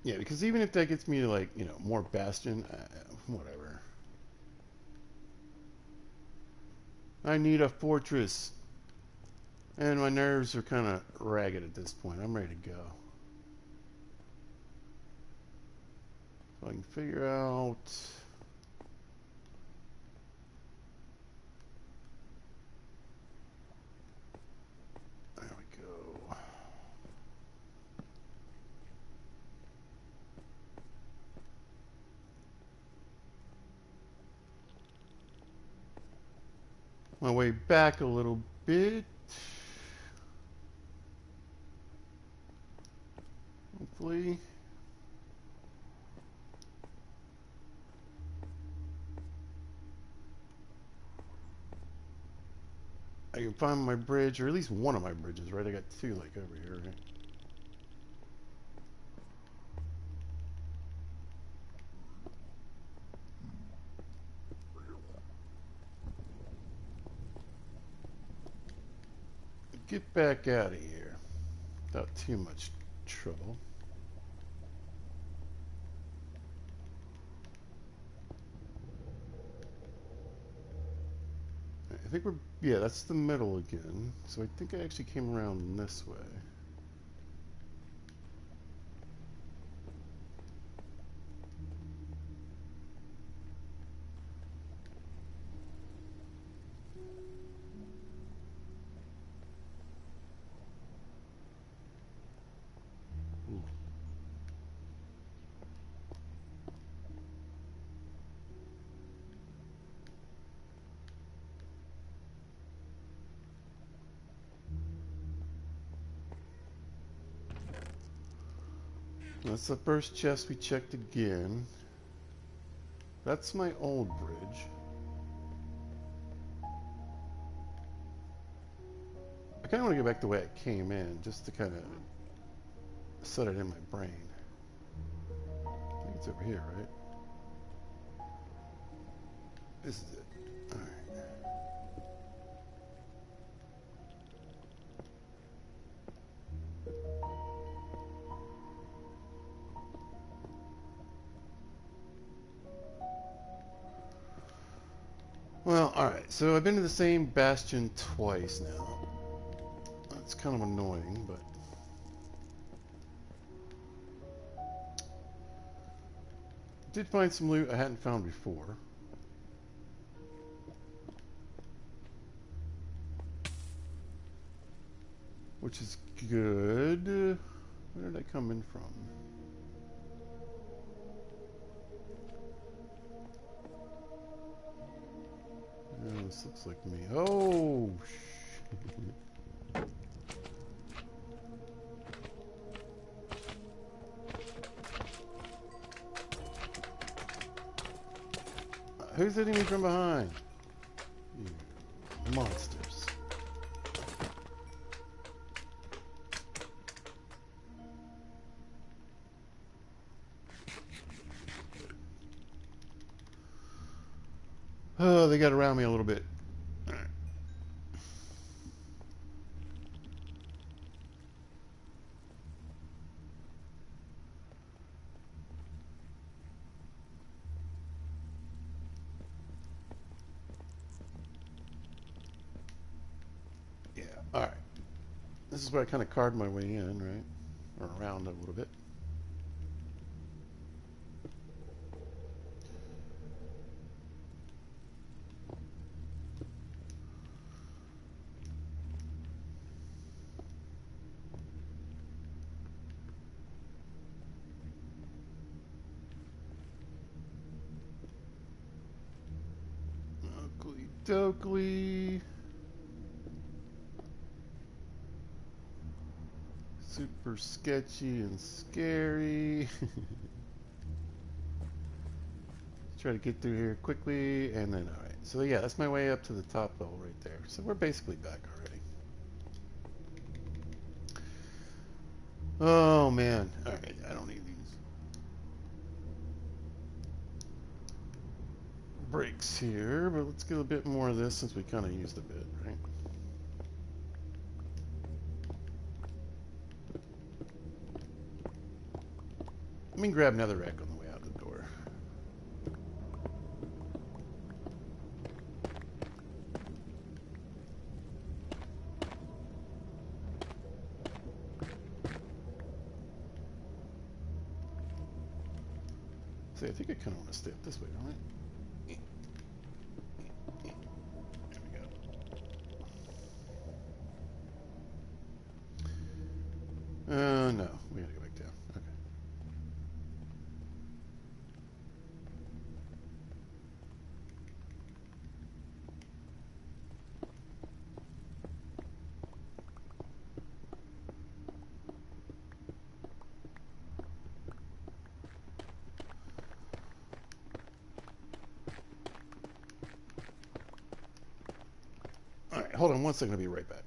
Speaker 1: Yeah, because even if that gets me to, like, you know, more Bastion, whatever. I need a fortress. And my nerves are kind of ragged at this point. I'm ready to go. So I can figure out... There we go. My way back a little bit. Hopefully. I can find my bridge, or at least one of my bridges, right? I got two, like, over here, right? Get back out of here without too much trouble. I think we're... Yeah, that's the middle again. So I think I actually came around this way. Ooh. That's the first chest we checked again. That's my old bridge. I kind of want to go back the way I came in, just to kind of set it in my brain. I think it's over here, right? This is it. Alright. Well, alright, so I've been to the same bastion twice now. That's kind of annoying, but... Did find some loot I hadn't found before. Which is good. Where did I come in from? Oh, this looks like me. Oh, who's hitting me from behind? You monsters. Oh, they got around me a little bit. Yeah, alright. This is where I kind of carved my way in, right? Or around a little bit. Oakley dokley. Super sketchy and scary. Try to get through here quickly, and then, alright. So yeah, that's my way up to the top level right there. So we're basically back already. Oh man. Alright, I don't need these breaks here, but let's get a bit more of this since we kind of used a bit, right? Let me grab another rack on the way out the door. See, I think I kind of want to stay up this way, don't I? There we go. No, we gotta go back down. Okay. Alright, hold on one second, I'll be right back.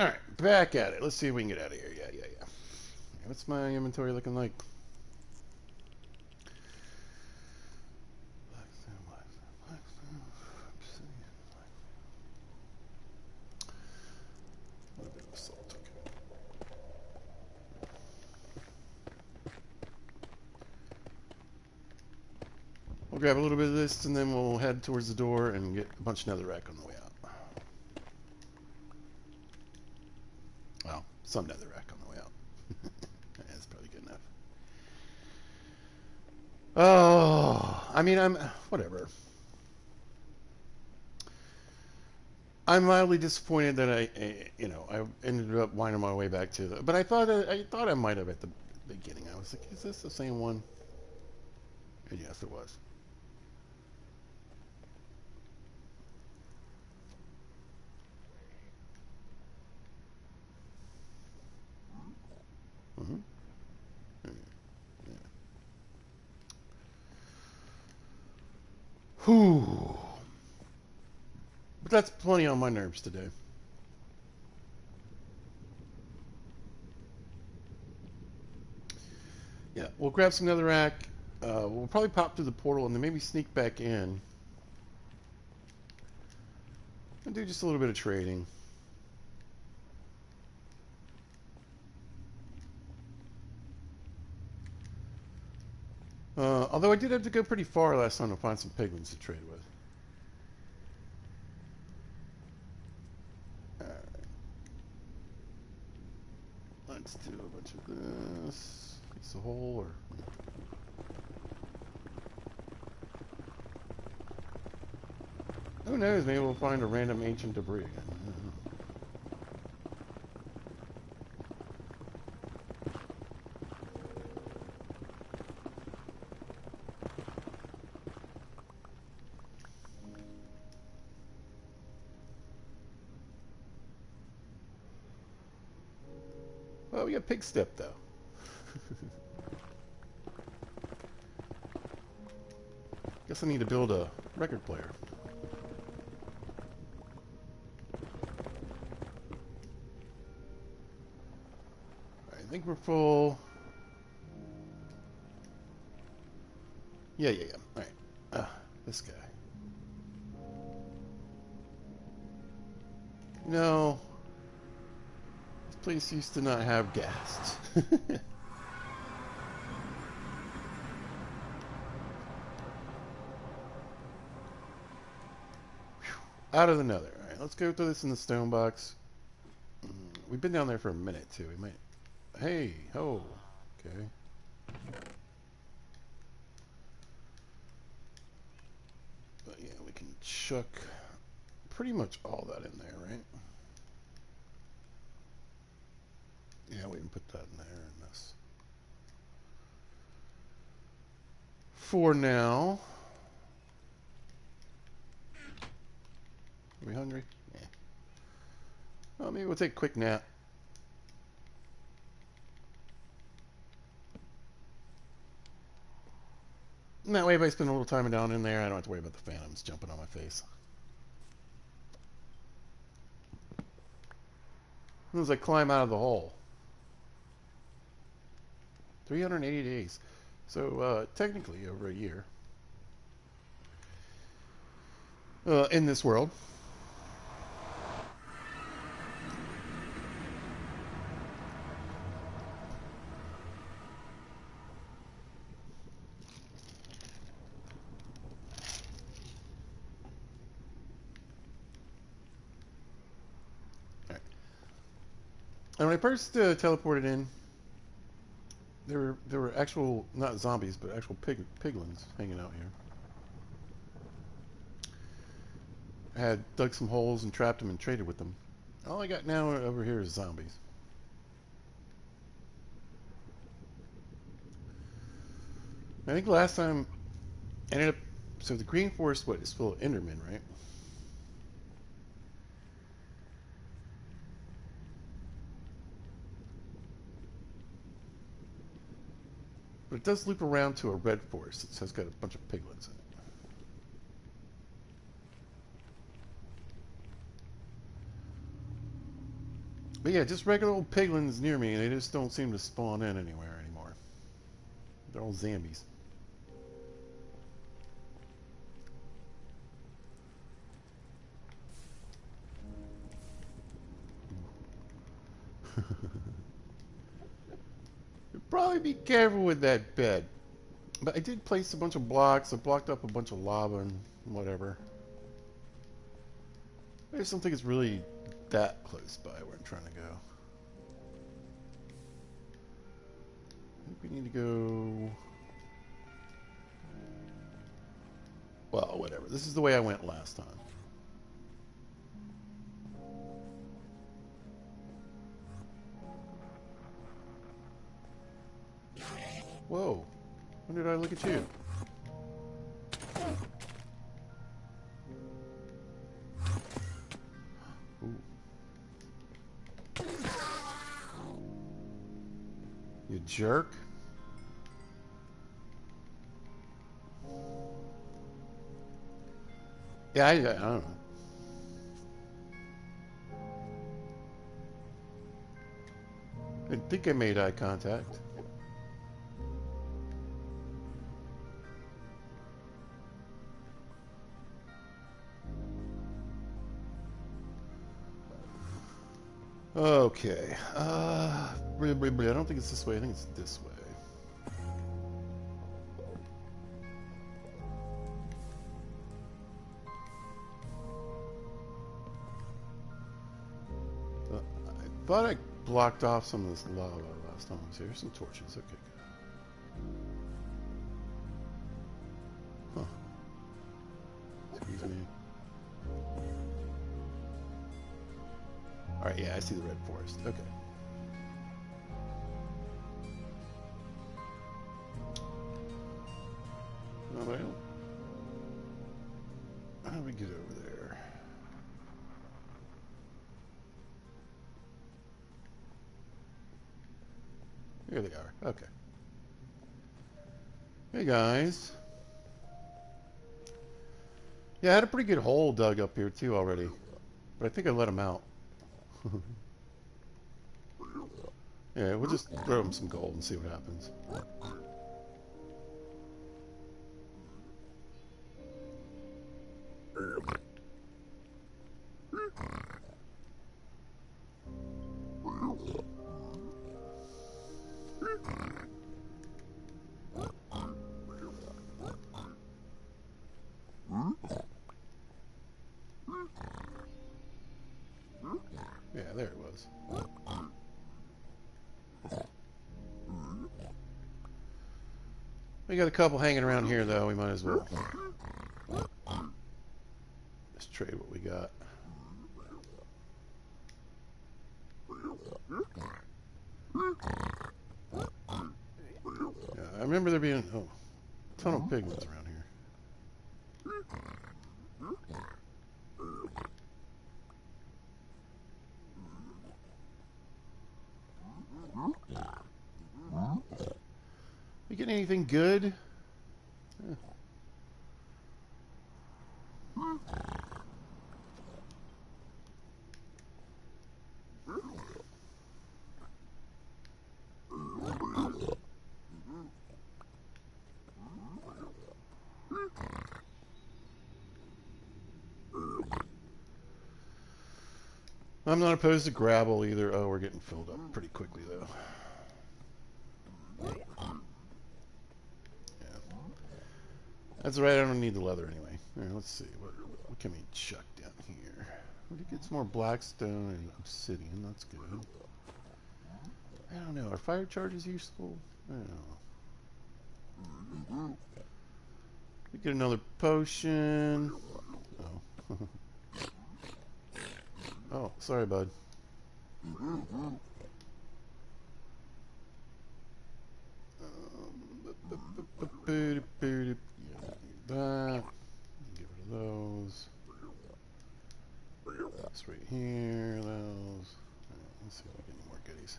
Speaker 1: All right, back at it. Let's see if we can get out of here. Yeah, yeah, yeah. What's my inventory looking like? We'll grab a little bit of this, and then we'll head towards the door and get a bunch of netherrack on the way out. Well, some netherrack on the way out. That's probably good enough. Oh, I mean, whatever. I'm mildly disappointed that I ended up winding my way back to the. But I thought I might have at the beginning. I was like, is this the same one? And yes, it was. Mm-hmm. Yeah. Whew. But that's plenty on my nerves today. Yeah, we'll grab some netherrack. We'll probably pop through the portal and then maybe sneak back in and do just a little bit of trading. Although I did have to go pretty far last time to find some piglins to trade with. Alright. Let's do a bunch of this. Piece of hole or... Who knows, maybe we'll find a random ancient debris again. Well, we got pig step though. Guess I need to build a record player. I think we're full. Yeah. Alright. This guy. No. This place used to not have gas. Out of the nether. Alright, let's go through this in the stone box. We've been down there for a minute too. We might. Hey, ho. Okay. But yeah, we can chuck pretty much all that in there, right? Yeah, we can put that in there and this. For now. Are we hungry? Yeah. Well, maybe we'll take a quick nap. And that way, if I spend a little time down in there, I don't have to worry about the phantoms jumping on my face. As soon as I climb out of the hole. 380 days. So, technically, over a year. In this world. And when I first teleported in, there were actual, not zombies, but actual piglins hanging out here. I had dug some holes and trapped them and traded with them. All I got now over here is zombies. I think last time I ended up, so the green forest, what, is full of Endermen, right? But it does loop around to a red forest. It has got a bunch of piglets in it. But yeah, just regular old piglins near me, and they just don't seem to spawn in anywhere anymore. They're all zombies. Probably be careful with that bed. But I did place a bunch of blocks. I blocked up a bunch of lava and whatever. I just don't think it's really that close by where I'm trying to go. I think we need to go... Well, whatever. This is the way I went last time. Whoa. When did I look at you? Ooh. You jerk. Yeah, I don't know. I think I made eye contact. Okay. I don't think it's this way. I think it's this way. I thought I blocked off some of this lava last time I was here. Some torches. Okay, good. Huh. Excuse me. Alright, yeah, I see the red forest. Okay. No, but I don't... How do we get over there? Here they are. Okay. Hey, guys. Yeah, I had a pretty good hole dug up here, too, already. But I think I let him out. Yeah, we'll just throw him some gold and see what happens. Yeah, there it was. We got a couple hanging around here, though. We might as well just trade what we got. Yeah, I remember there being a ton of pigments around here. You get anything good? Yeah. I'm not opposed to gravel either. Oh, we're getting filled up pretty quickly, though. Yeah. That's right, I don't need the leather anyway. All right, let's see. What can we chuck down here? We could get some more blackstone and obsidian. That's good. I don't know. Are fire charges useful? I don't know. We get another potion. Oh. Oh, sorry, bud. That. Get rid of those. This right here. Those. Right, let's see if we get any more goodies.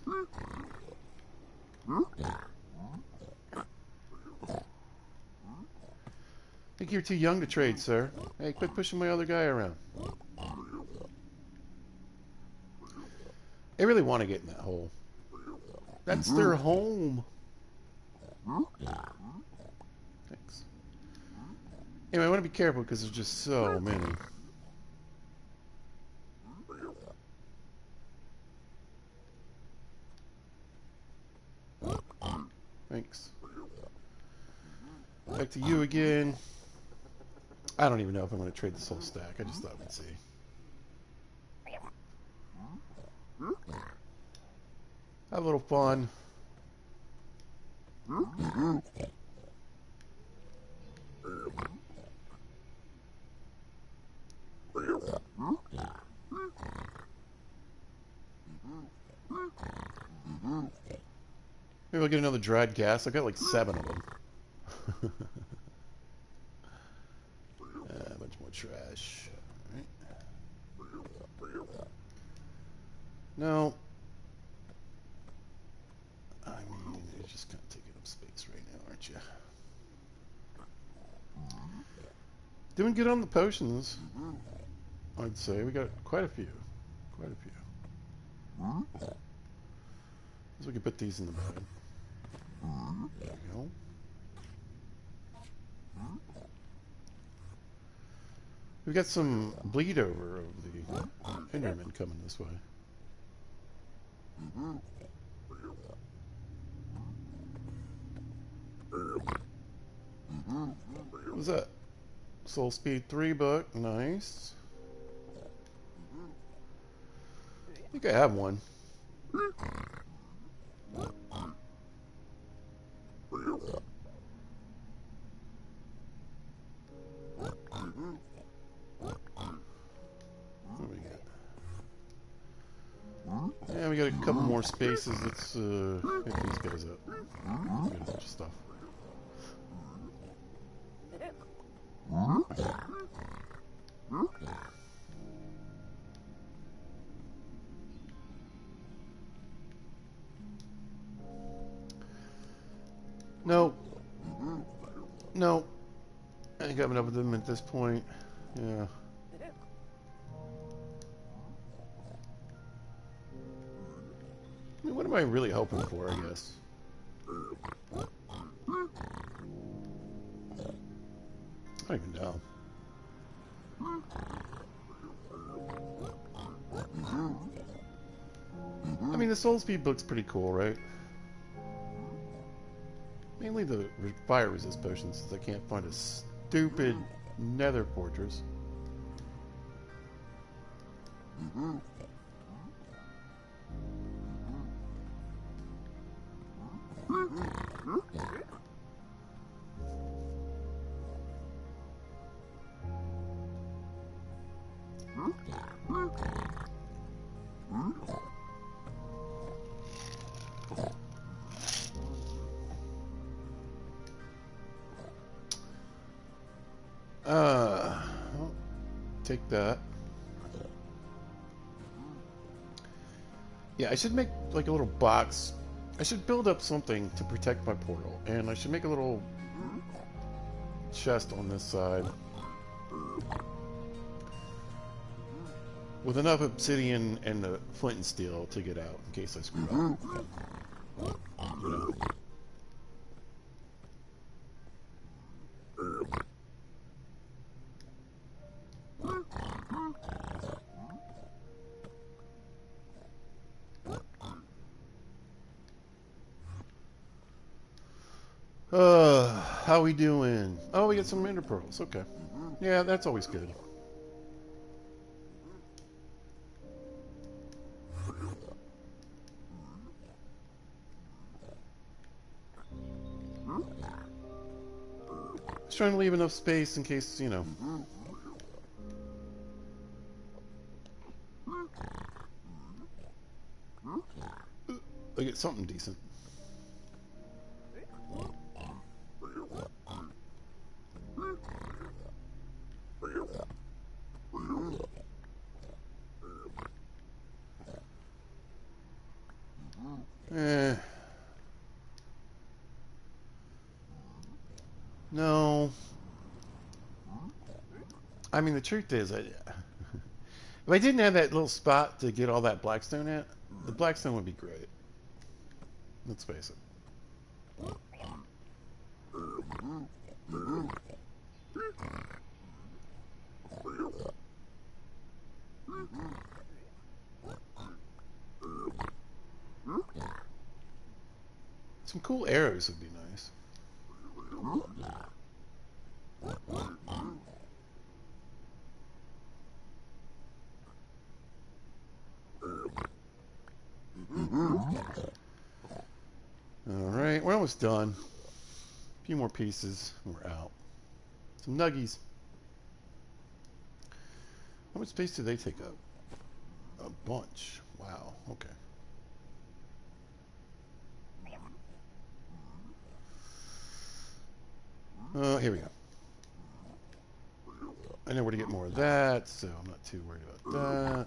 Speaker 1: I think you're too young to trade, sir. Hey, quit pushing my other guy around. It really really want to get in that hole. That's their home. Thanks. Anyway, I want to be careful because there's just so many. Thanks. Back to you again. I don't even know if I'm going to trade this whole stack. I just thought we'd see. Have a little fun. Maybe I'll get another dried gas. I've got like 7 of them. A bunch more trash. Right. No. I mean, you're just kind of taking up space right now, aren't you? Doing good on the potions, I'd say. We got quite a few. Quite a few. So we can put these in the bag. There we go. We've got some bleed over of the Endermen coming this way. What's that? Soul Speed 3 book. Nice. I think I have one. What do we got? Yeah, we got a couple more spaces. Let's pick these guys up. We got a bunch of stuff. No. No. I think I'm enough of them at this point. Yeah. I mean, what am I really hoping for, I guess? I don't even know. I mean, the Soul Speed book's pretty cool, right? Mainly the fire resist potions, since I can't find a stupid nether fortress. I'll take that. Yeah, I should make like a little box. I should build up something to protect my portal, and I should make a little chest on this side with enough obsidian and the flint and steel to get out in case I screw up. You know. How we doing? Oh, we get some ender pearls. Okay. Yeah, that's always good. Just trying to leave enough space in case, you know. I get something decent. No. I mean, the truth is, if I didn't have that little spot to get all that blackstone at, The blackstone would be great. Let's face it. Some cool arrows would be nice. Alright, we're almost done. A few more pieces and we're out. Some nuggies. How much space do they take up? A bunch. Wow, okay. Here we go. I know where to get more of that, so I'm not too worried about that.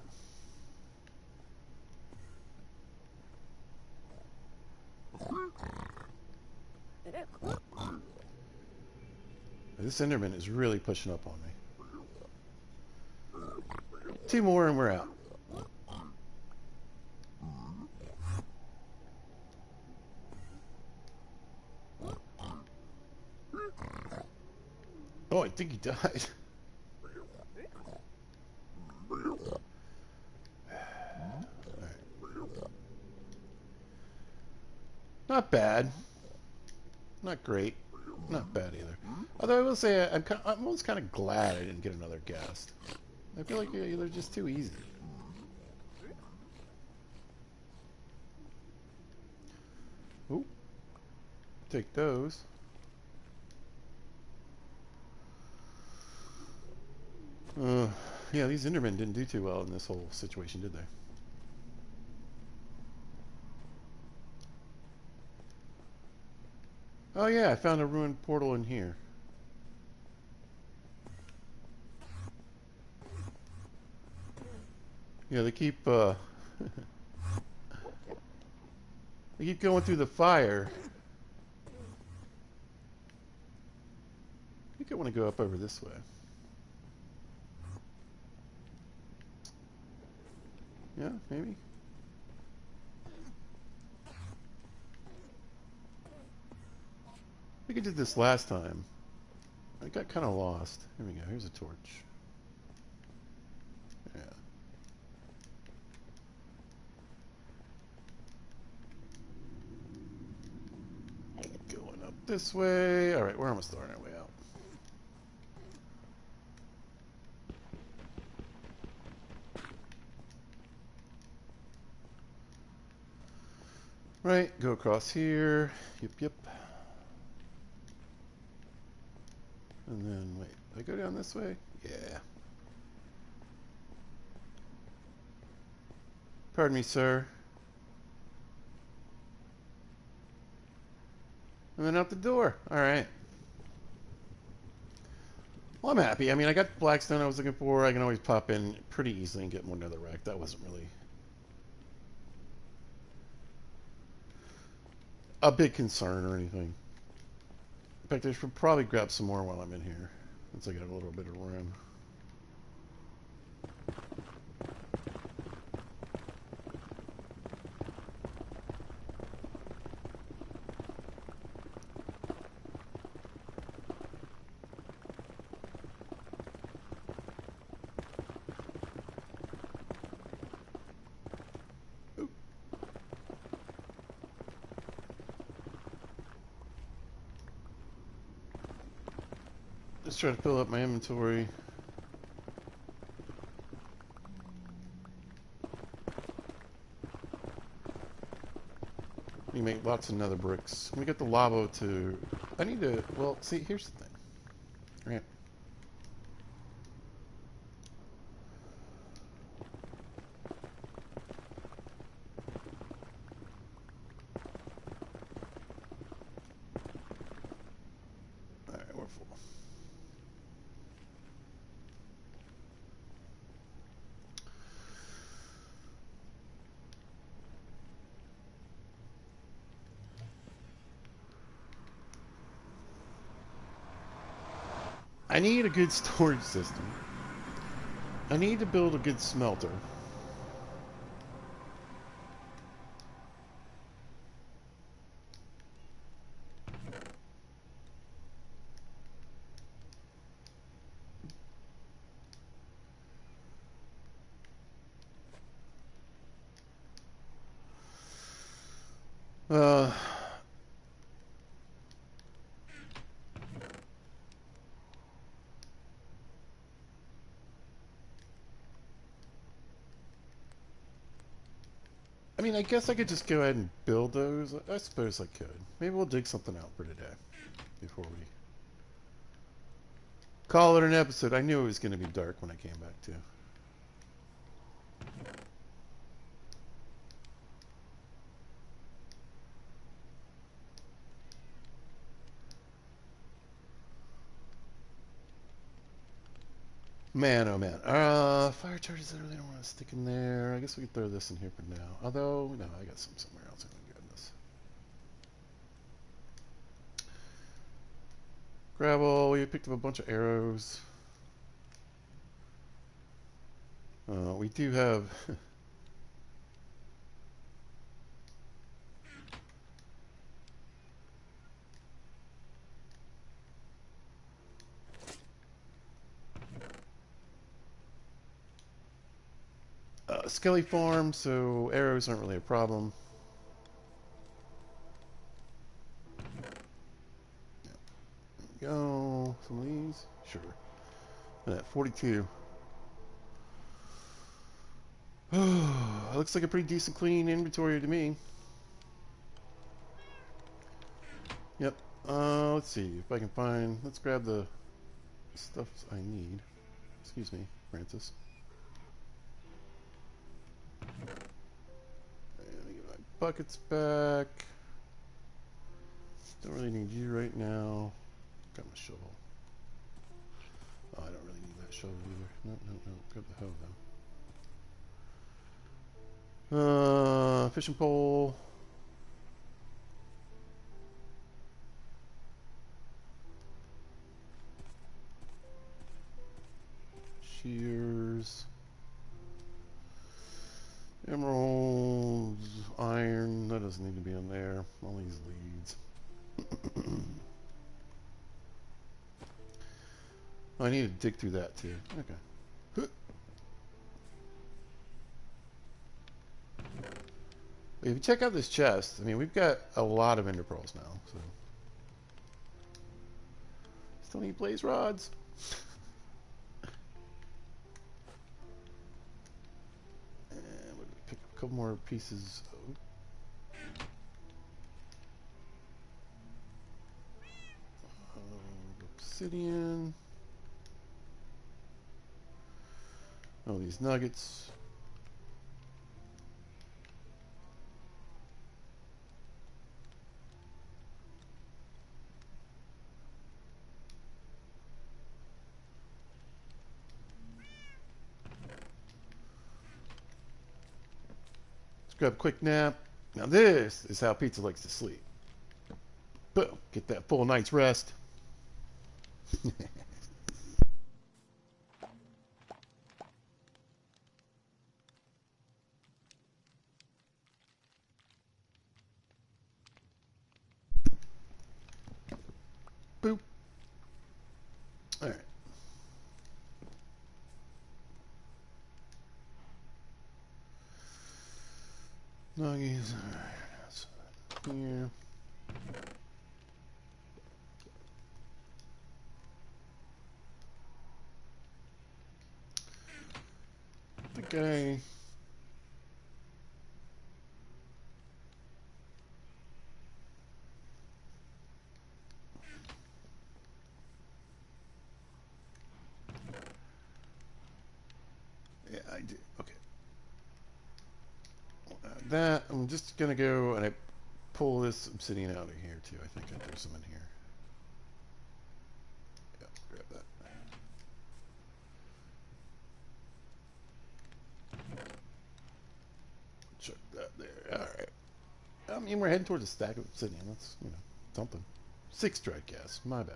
Speaker 1: This Enderman is really pushing up on me. 2 more and we're out. Oh, I think he died. Not bad. Not great. Not bad either. Although I will say I'm almost kind of glad I didn't get another guest. I feel like they're just too easy. Ooh. Take those. Yeah, these Endermen didn't do too well in this whole situation, did they? Oh yeah, I found a ruined portal in here. Yeah, they keep they keep going through the fire. I think I want to go up over this way. Yeah, maybe. I think I did this last time. I got kind of lost. Here we go. Here's a torch. Yeah. Going up this way. All right, we're almost on our way out. Right, go across here. Yep, yep. And then, wait, did I go down this way? Yeah. Pardon me, sir. And then out the door. All right. Well, I'm happy. I mean, I got the blackstone I was looking for. I can always pop in pretty easily and get one nether rack. That wasn't really a big concern or anything. In fact, I should probably grab some more while I'm in here, since I got a little bit of room. Oop. Just try to fill up my inventory. We make lots of nether bricks. We get the lava to... I need to... Well, see, here's the thing. Right. Alright, we're full. I need a good storage system. I need to build a good smelter. Uh, I mean, I guess I could just go ahead and build those. I suppose I could. Maybe we'll dig something out for today before we call it an episode. I knew it was going to be dark when I came back to. Man, oh man. Fire charges I really don't want to stick in there. I guess we could throw this in here for now. Although, no, I got some somewhere else. I'm going to grab this. Gravel. We picked up a bunch of arrows. We do have... Skelly farm, so arrows aren't really a problem. There we go. Some of these? Sure. And at 42. Looks like a pretty decent clean inventory to me. Yep. Let's see if I can find... Let's grab the stuff I need. Excuse me, Francis. Let me get my buckets back. Don't really need you right now. Got my shovel. Oh, I don't really need that shovel either. No, no, no. Grab the hoe though. Fishing pole. Shears. Emeralds. Iron. That doesn't need to be on there. All these leads. Oh, I need to dig through that too. Okay. If you check out this chest, I mean, we've got a lot of ender pearls now. So still need blaze rods. And we'll pick up a couple more pieces of obsidian. Oh, these nuggets. Let's grab a quick nap. Now this is how pizza likes to sleep. Boom. Get that full night's rest. Boop. All right. Nuggies. All right. That's here. The guy. Yeah, I did. Okay. That I'm just gonna go and I pull this obsidian out of here too. I think I threw some in here. Yeah, grab that. Chuck that there. All right. I mean, we're heading towards a stack of obsidian. That's, you know, something. 6 dried gas. My bad.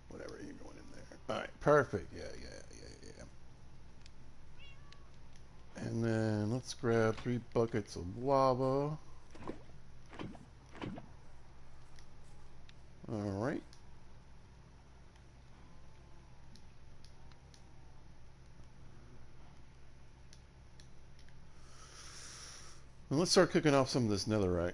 Speaker 1: Whatever, you're going in there. All right, perfect. Yeah. And then let's grab 3 buckets of lava. All right. And let's start cooking off some of this netherite.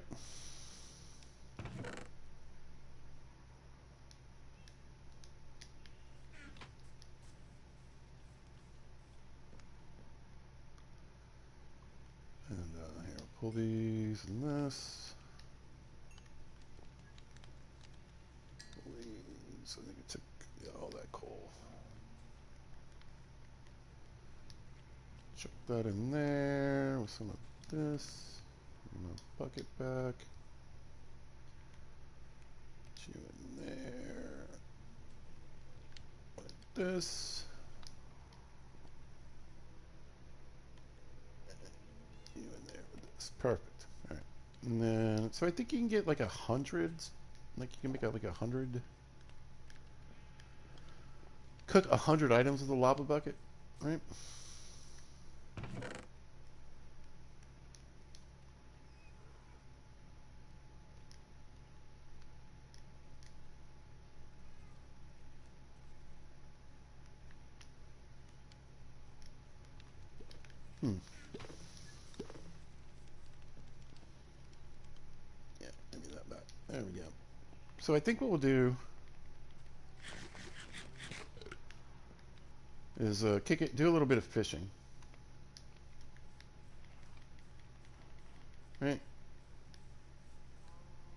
Speaker 1: And here, pull these and this. So I think it took all that coal. Chuck that in there with some of this. My bucket back. Put you in there. Like this. You in there with this. Perfect. All right. And then, so I think you can get like 100. Like you can make out like 100. Cook 100 items with a lava bucket, right? Hmm. Yeah, give me that back. There we go. So I think what we'll do is kick it, do a little bit of fishing, right?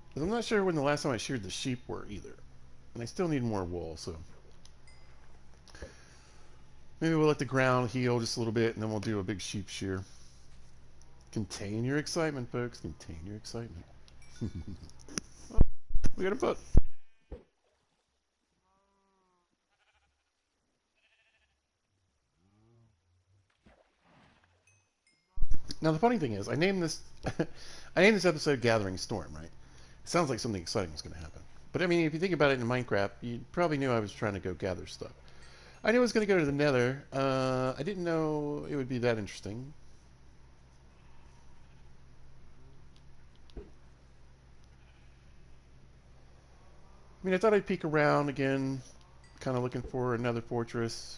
Speaker 1: Because I'm not sure when the last time I sheared the sheep were either, and I still need more wool. So maybe we'll let the ground heal just a little bit, and then we'll do a big sheep shear. Contain your excitement, folks. Contain your excitement. We got a book. Now the funny thing is, I named this, I named this episode "Gathering Storm." Right? It sounds like something exciting is going to happen. But I mean, if you think about it in Minecraft, you probably knew I was trying to go gather stuff. I knew I was going to go to the Nether. I didn't know it would be that interesting. I mean, I thought I'd peek around again, kind of looking for another fortress.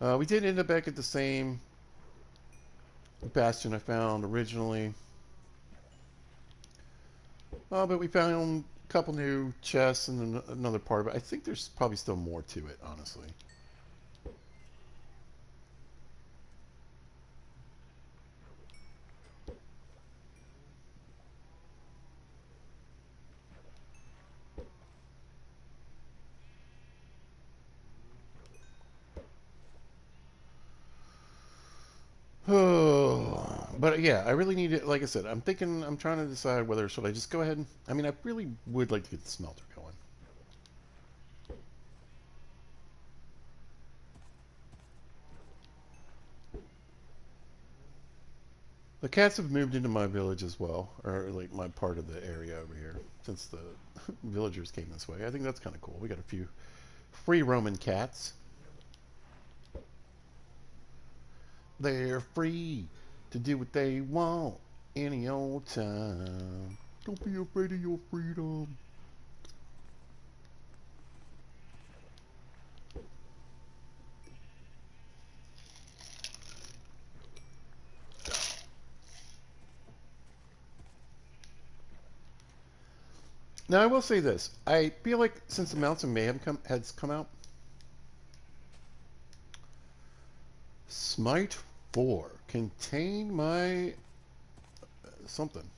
Speaker 1: We did end up back at the same bastion I found originally. But we found a couple new chests and another part of it. I think there's probably still more to it, honestly. Oh, but yeah, I really need it. Like I said, I'm trying to decide whether should I just go ahead and, I mean, I really would like to get the smelter going. The cats have moved into my village as well, or like my part of the area over here, since the villagers came this way. I think that's kind of cool. We got a few free roaming cats. They're free to do what they want any old time. Don't be afraid of your freedom. Now I will say this: I feel like since the Mounts of Mayhem has come out, Smite 4 contain my something.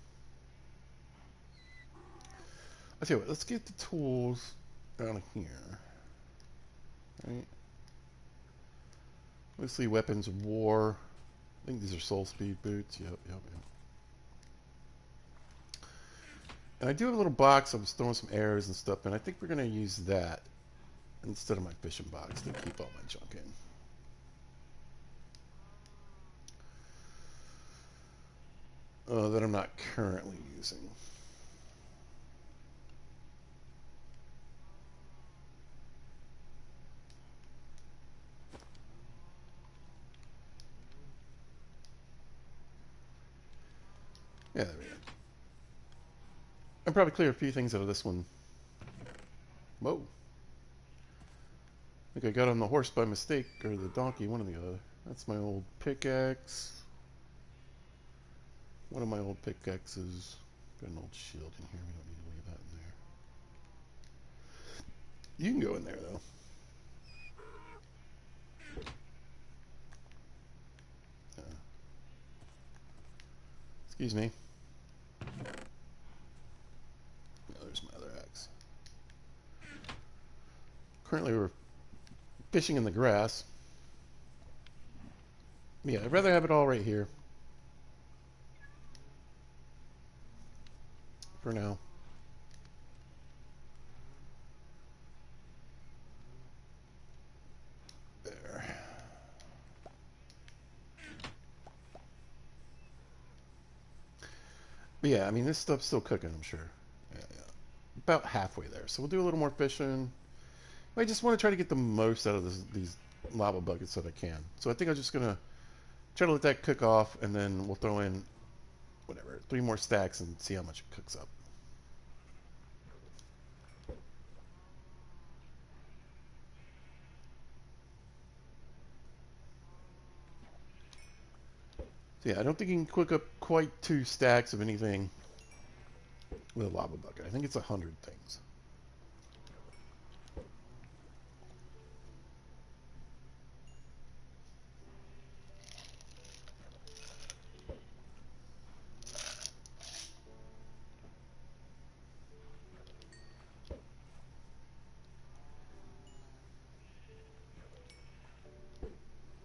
Speaker 1: I tell you what, let's get the tools down here. Right? Let's see, weapons of war. I think these are soul speed boots. Yep, yep, yep. And I do have a little box. I was throwing some arrows and stuff, and I think we're going to use that instead of my fishing box to keep all my junk in. That I'm not currently using. Yeah, there we go. I'll probably clear a few things out of this one. Whoa. I think I got on the horse by mistake, or the donkey, one or the other. That's my old pickaxe. one of my old pickaxes. Got an old shield in here. We don't need to leave that in there. You can go in there though. Excuse me. Oh, there's my other axe. Currently we're fishing in the grass. Yeah, I'd rather have it all right here. For now. There. But yeah, I mean, this stuff's still cooking, I'm sure. Yeah, yeah. About halfway there. So we'll do a little more fishing. I just want to try to get the most out of these lava buckets that I can. So I think I'm just going to try to let that cook off, and then we'll throw in, whatever, 3 more stacks and see how much it cooks up. So yeah, I don't think you can cook up quite 2 stacks of anything with a lava bucket. I think it's 100 things.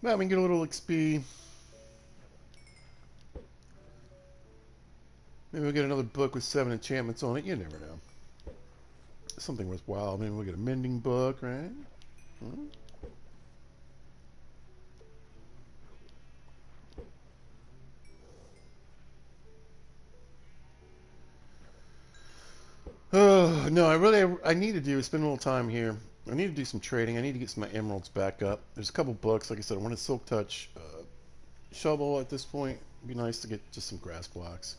Speaker 1: Well, we can get a little XP. Maybe we'll get another book with 7 enchantments on it. You never know. Something worthwhile. Maybe we'll get a mending book, right? Hmm? Oh, no, I need to do is spend a little time here. I need to do some trading. I need to get some of my emeralds back up. There's a couple books. Like I said, I want a silk touch shovel at this point. It'd be nice to get just some grass blocks.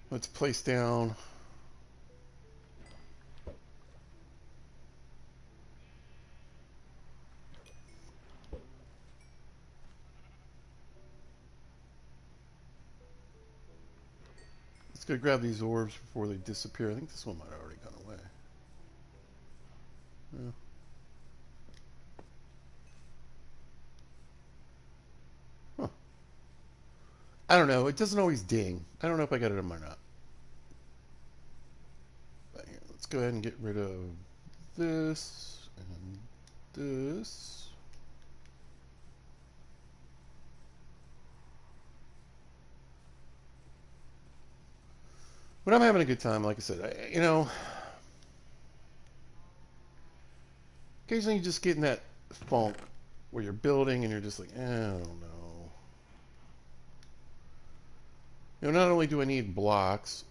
Speaker 1: Let's place down. Let's go grab these orbs before they disappear. I think this one might have already gone away. Yeah. Huh. I don't know. It doesn't always ding. I don't know if I got it in or not. But here, let's go ahead and get rid of this and this. But I'm having a good time, like I said. Occasionally you just get in that funk where you're building and you're just like, I don't know. Not only do I need blocks,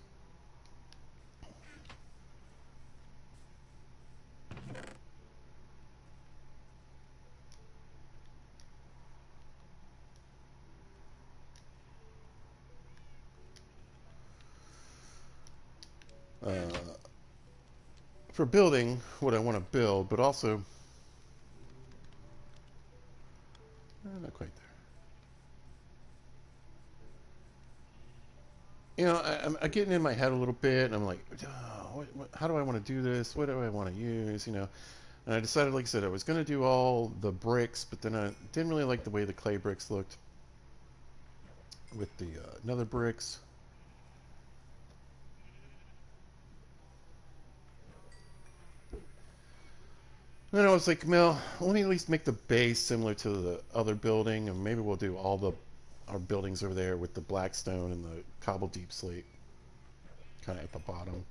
Speaker 1: uh, for building what I want to build, but also, not quite there. I'm getting in my head a little bit, and I'm like, oh, how do I want to do this? What do I want to use? And I decided, like I said, I was going to do all the bricks, but then I didn't really like the way the clay bricks looked with the nether bricks. And then I was like, Mel, let me at least make the base similar to the other building, and maybe we'll do all our buildings over there with the black stone and the cobble deep slate kind of at the bottom.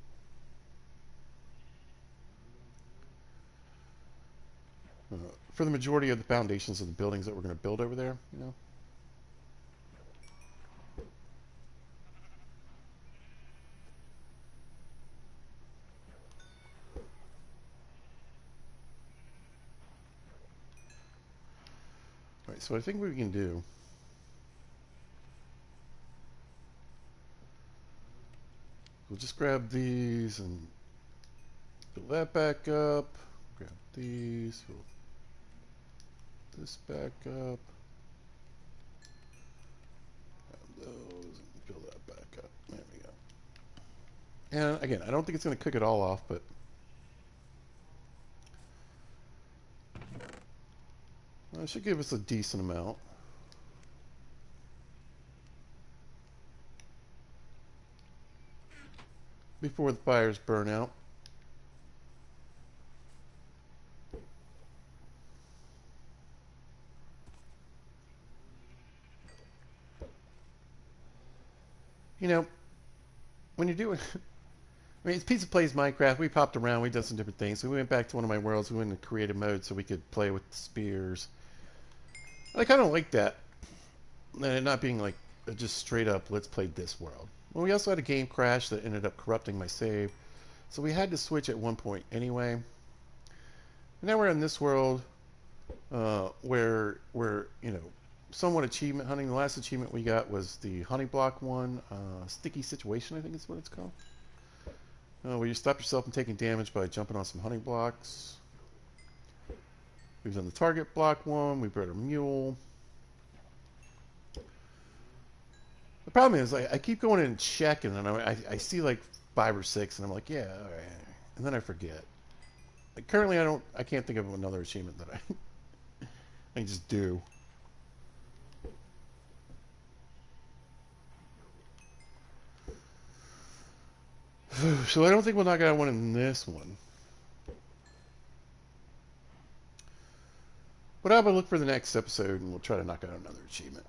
Speaker 1: For the majority of the foundations of the buildings that we're going to build over there. All right, so I think what we can do, we'll just grab these and fill that back up. Grab these, fill this back up. And again, I don't think it's going to cook it all off, but it should give us a decent amount. Before the fires burn out. You know, when you're doing, I mean, it's Pizza Plays Minecraft. We popped around. We did some different things. So we went back to one of my worlds. We went into creative mode so we could play with the spears. I kind of like that. And it not being like just straight up, let's play this world. Well, we also had a game crash that ended up corrupting my save. So we had to switch at one point anyway. And now we're in this world where we're, you know, somewhat achievement hunting. The last achievement we got was the honey block one. Sticky situation, I think is what it's called. Where you stop yourself from taking damage by jumping on some honey blocks. We've done the target block one. We bred a mule. The problem is I keep going in and checking, and I see like 5 or 6, and I'm like, yeah, all right. And then I forget. Like, currently, I can't think of another achievement that I just do. So I don't think we'll knock out one in this one. But I will look for the next episode, and we'll try to knock out another achievement.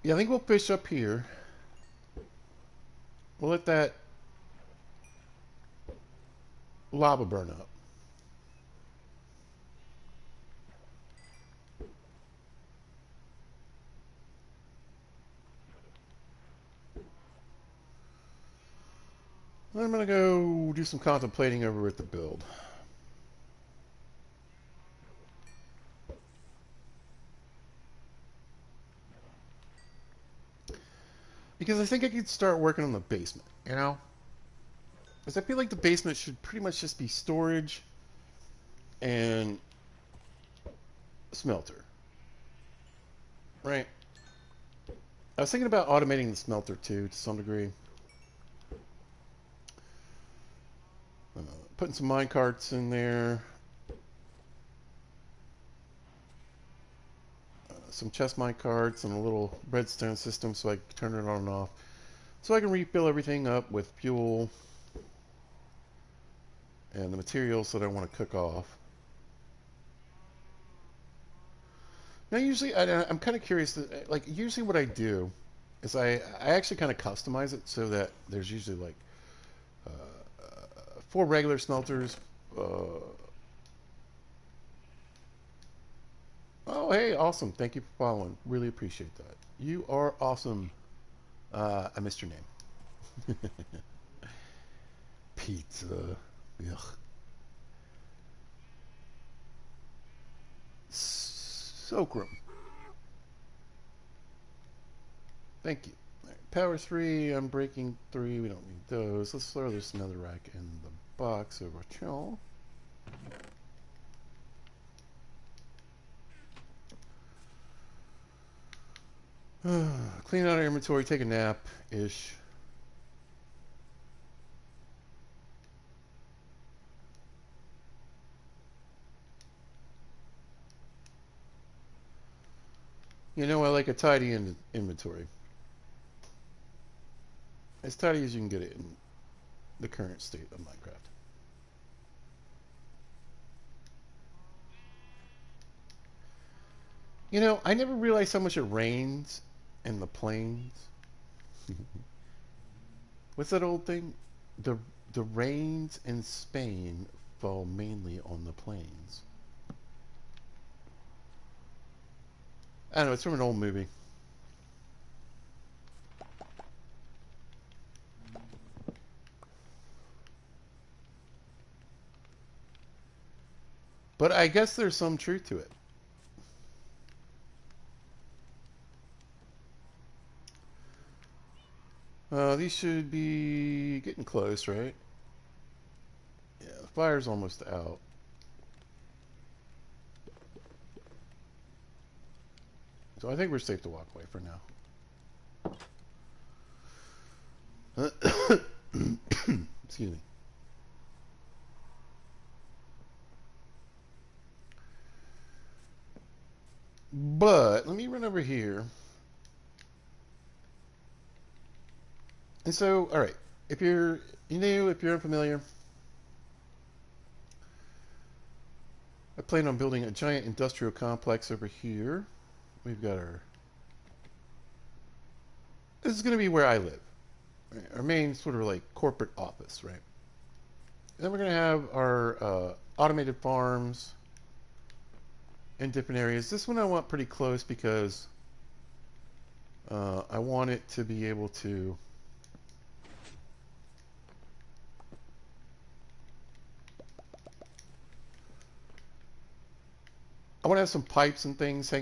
Speaker 1: Yeah, I think we'll fish up here. We'll let that lava burn up. Then I'm going to go do some contemplating over at the build. Because I think I could start working on the basement, you know? Because I feel like the basement should pretty much just be storage and smelter. Right? I was thinking about automating the smelter too, to some degree. Putting some mine carts in there. Some chest mine carts and a little redstone system so I can turn it on and off. So I can refill everything up with fuel and the materials that I want to cook off. Now, usually, I'm kind of curious. Like, usually, what I do is I actually kind of customize it so that there's usually like 4 regular smelters. Oh, hey, awesome! Thank you for following. Really appreciate that. You are awesome. I missed your name. Pizza. Ugh. Socrum. Thank you. All right, power 3, unbreaking 3. We don't need those. Let's throw this netherrack in the box over here. Clean out our inventory, take a nap ish. You know, I like a tidy inventory. As tidy as you can get it in the current state of Minecraft. You know, I never realized how much it rains in the plains. What's that old thing? The the rains in Spain fall mainly on the plains. I don't know, it's from an old movie. But I guess there's some truth to it. These should be getting close, right? Yeah, the fire's almost out. So I think we're safe to walk away for now. Excuse me. But let me run over here. And so, all right, if you're new, if you're unfamiliar, I plan on building a giant industrial complex over here. We've got our. This is going to be where I live. Right? Our main sort of like corporate office, right? And then we're going to have our automated farms in different areas. This one I want pretty close because I want it to be able to. I want to have some pipes and things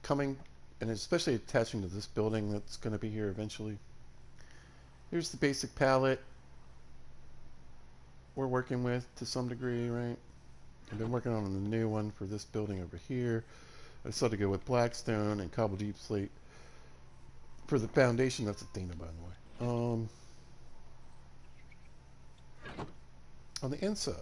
Speaker 1: coming, and especially attaching to this building that's going to be here eventually. Here's the basic palette we're working with to some degree, right? I've been working on the new one for this building over here. I decided to go with blackstone and cobble deep slate for the foundation. That's Athena, by the way. On the inside,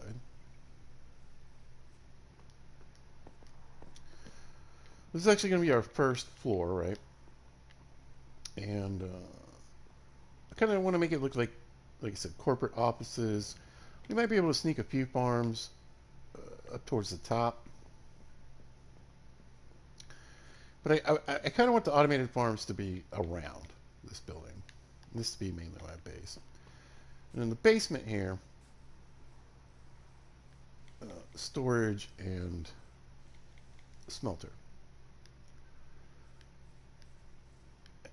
Speaker 1: this is actually going to be our first floor, right? And I kind of want to make it look like I said, corporate offices. We might be able to sneak a few farms up towards the top. But I kind of want the automated farms to be around this building. This to be mainly my base. And in the basement here, storage and smelter.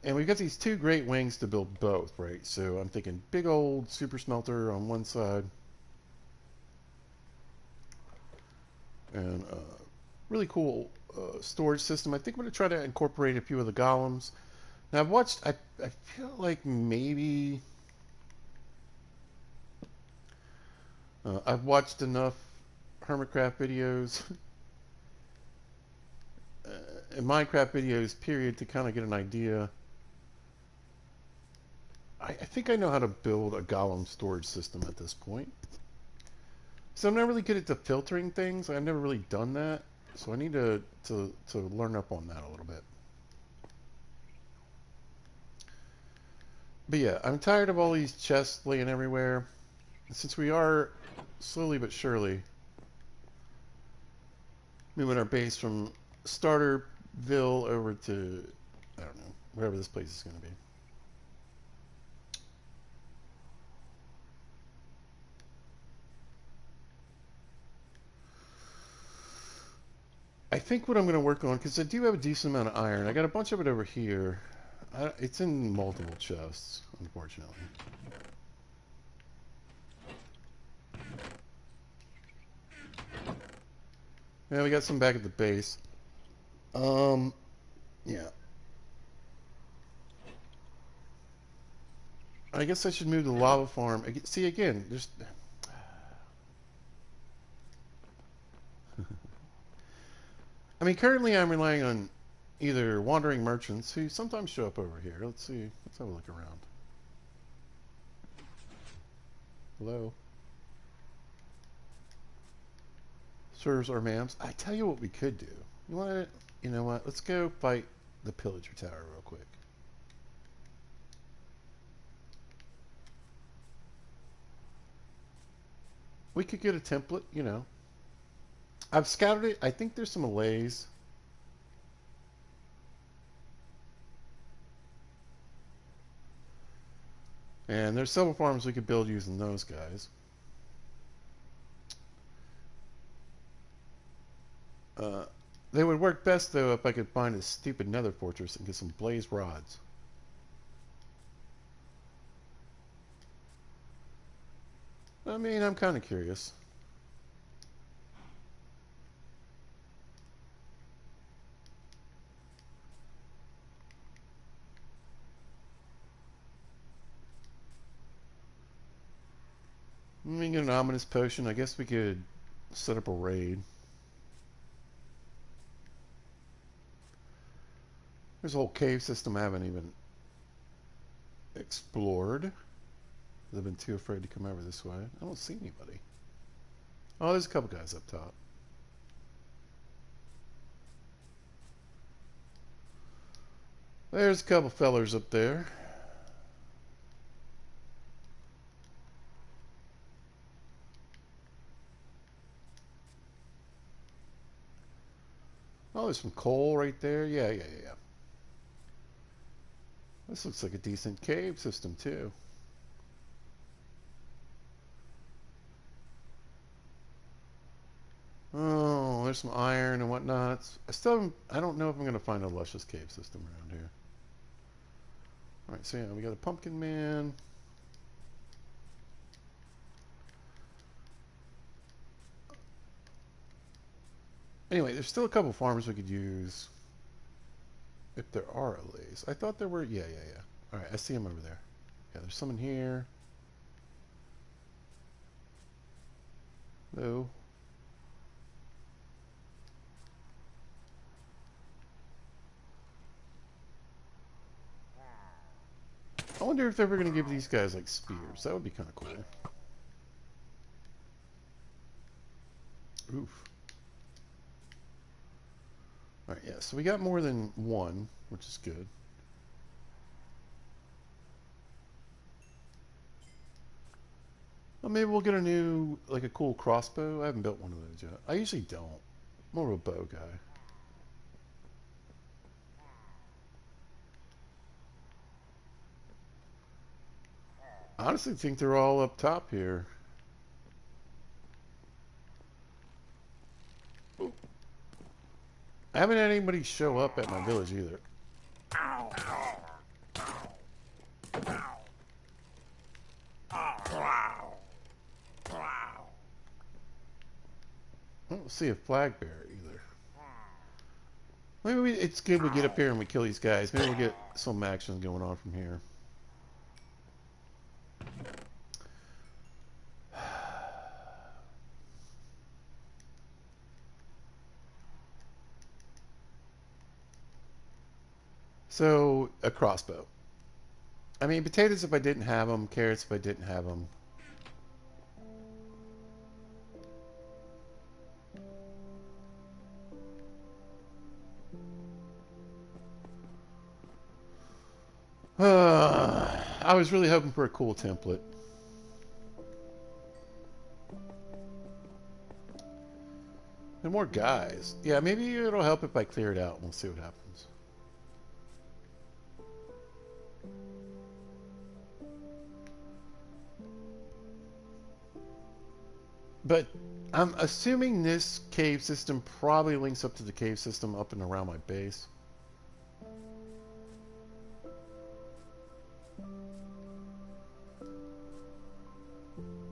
Speaker 1: And we've got these two great wings to build both, right? So I'm thinking big old super smelter on one side. And really cool storage system. I think I'm going to try to incorporate a few of the golems. Now I've watched, I feel like maybe I've watched enough Hermitcraft videos and Minecraft videos, period, to kind of get an idea. I think I know how to build a golem storage system at this point. So I'm not really good at the filtering things. I've never really done that. So I need to learn up on that a little bit. But yeah, I'm tired of all these chests laying everywhere. Since we are slowly but surely moving our base from Starterville over to, I don't know, wherever this place is going to be. I think what I'm going to work on, because I do have a decent amount of iron. I got a bunch of it over here. It's in multiple chests, unfortunately. Yeah, we got some back at the base. Yeah. I guess I should move the lava farm. See, again, there's... I mean, currently I'm relying on either wandering merchants who sometimes show up over here. Let's see. Let's have a look around. Hello? Sirs or ma'ams? I tell you what we could do. You want to... You know what? Let's go fight the pillager tower real quick. We could get a template, you know. I've scouted it. I think there's some allays. And there's several farms we could build using those guys. They would work best, though, if I could find a stupid nether fortress and get some blaze rods. I mean, I'm kind of curious. Let me get an ominous potion. I guess we could set up a raid. There's a whole cave system I haven't even explored. I've been too afraid to come over this way. I don't see anybody. Oh, there's a couple guys up top. There's a couple fellers up there. Oh, there's some coal right there. Yeah. This looks like a decent cave system, too. Oh, there's some iron and whatnot. I don't know if I'm going to find a luscious cave system around here. Alright, so yeah, we got a pumpkin man. Anyway, there's still a couple farms we could use. If there are at least. I thought there were. Yeah. Alright, I see them over there. Yeah, there's some in here. No. I wonder if they're ever going to give these guys like spears. That would be kind of cool. Oof. Alright, yeah, so we got more than one, which is good. Well, maybe we'll get a new, like a cool crossbow. I haven't built one of those yet. I usually don't. I'm more of a bow guy. I honestly think they're all up top here. Ooh. I haven't had anybody show up at my village either. I don't see a flag bearer either. Maybe it's good we get up here and we kill these guys. Maybe we'll get some action going on from here. So, a crossbow. I mean, potatoes if I didn't have them, carrots if I didn't have them. I was really hoping for a cool template. And more guys. Yeah, maybe it'll help if I clear it out. We'll see what happens. But I'm assuming this cave system probably links up to the cave system up and around my base.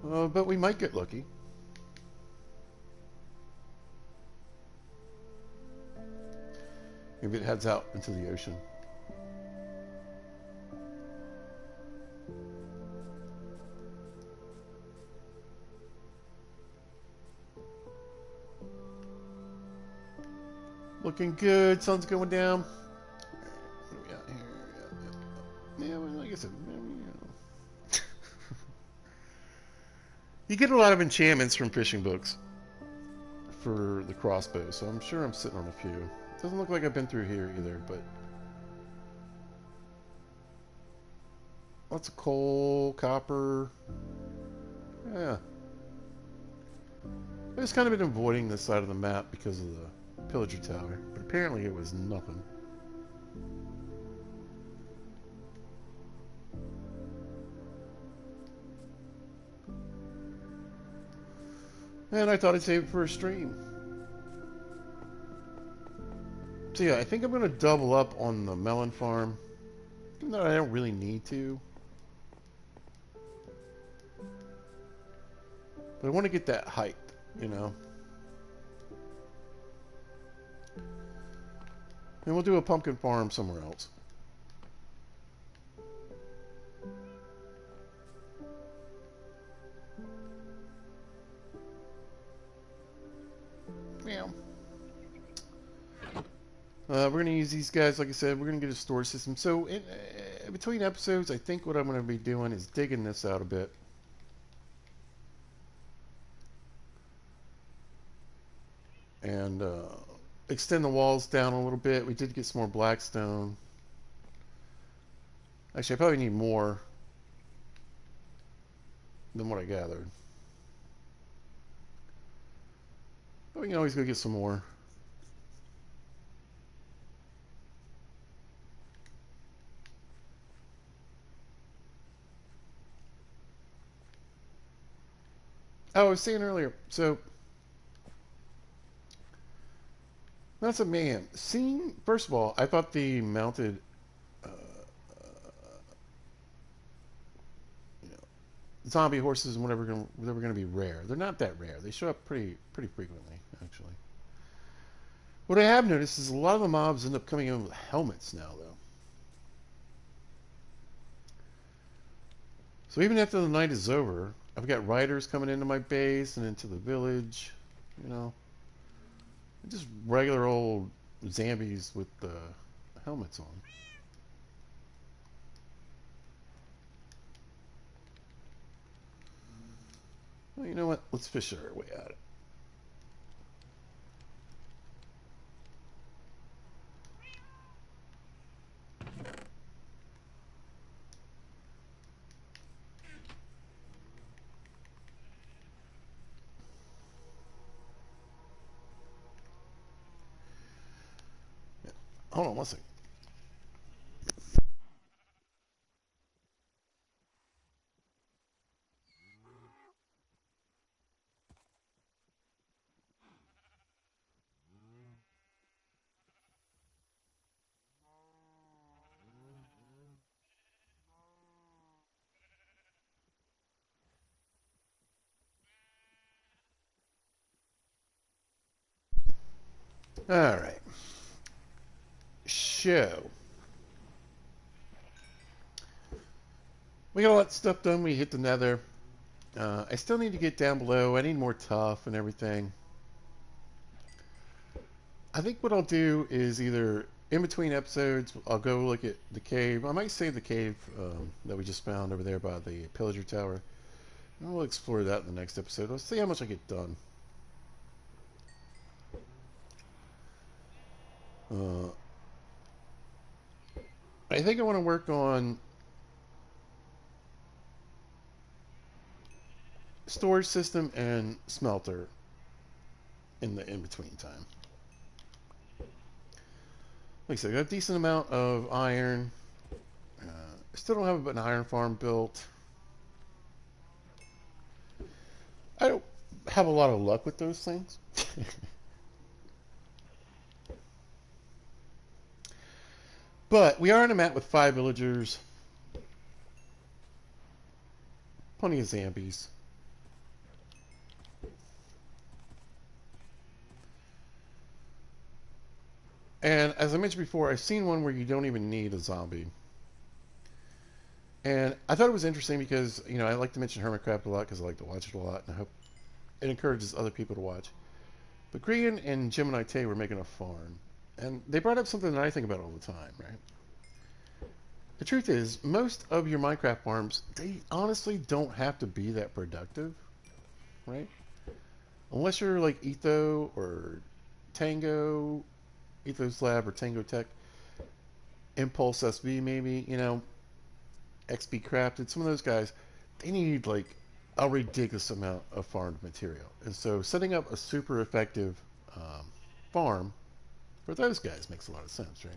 Speaker 1: But we might get lucky. Maybe it heads out into the ocean. Looking good. Sun's going down. What do we got here? Yeah, well, like I said, you get a lot of enchantments from fishing books for the crossbow, so I'm sure I'm sitting on a few. Doesn't look like I've been through here either, but lots of coal, copper. Yeah. I've just kind of been avoiding this side of the map because of the pillager tower, but apparently it was nothing. And I thought I'd save it for a stream. So yeah, I think I'm going to double up on the melon farm. Even though I don't really need to. But I want to get that height, you know. And we'll do a pumpkin farm somewhere else. We're going to use these guys, like I said, we're going to get a storage system. So between episodes, I think what I'm going to be doing is digging this out a bit. And extend the walls down a little bit. We did get some more blackstone. Actually, I probably need more than what I gathered. But we can always go get some more. Oh, I was saying earlier, so that's a man. Seeing, first of all, I thought the mounted, uh, you know, zombie horses and whatever they were going to be rare. They're not that rare. They show up pretty frequently, actually. What I have noticed is a lot of the mobs end up coming in with helmets now, though. So even after the night is over, I've got riders coming into my base and into the village. You know, just regular old zombies with helmets on. Well, you know what? Let's fish our way out of it. Hold on one second. All right. So we got all that stuff done. We hit the nether. I still need to get down below. I need more tough and everything. I think what I'll do is either in between episodes, I'll go look at the cave. I might save the cave that we just found over there by the pillager tower. And we'll explore that in the next episode. Let's see how much I get done. Uh, I think I want to work on storage system and smelter in the in-between time. Like I said, I got a decent amount of iron. Still don't have an iron farm built. I don't have a lot of luck with those things. But we are on a map with 5 villagers. Plenty of zombies. And as I mentioned before, I've seen one where you don't even need a zombie. And I thought it was interesting because, you know, I like to mention Hermitcraft a lot because I like to watch it a lot, and I hope it encourages other people to watch. But Grian and Gemini Tay were making a farm, and they brought up something that I think about all the time, right? The truth is, most of your Minecraft farms, they honestly don't have to be that productive, right? Unless you're like Etho or Tango, Ethos Lab or Tango Tech, Impulse SV maybe, you know, XP Crafted, some of those guys, they need like a ridiculous amount of farmed material. And so setting up a super effective farm for those guys makes a lot of sense, right?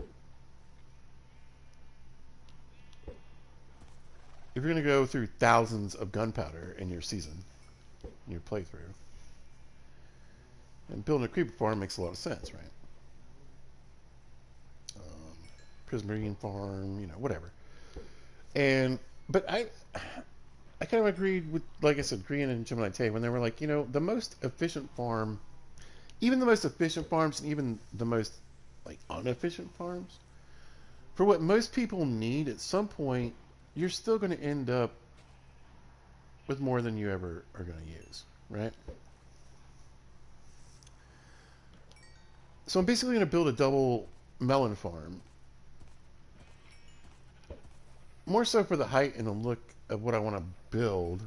Speaker 1: If you're going to go through thousands of gunpowder in your season, in your playthrough, and building a creeper farm makes a lot of sense, right? Prismarine farm, you know, whatever. And but I kind of agreed with, like I said, Green and Gemini Tay when they were like, you know, the most efficient farm, even the most efficient farms, and even the most like inefficient farms, for what most people need at some point, you're still going to end up with more than you ever are going to use, right? So I'm basically going to build a double melon farm. More so for the height and the look of what I want to build,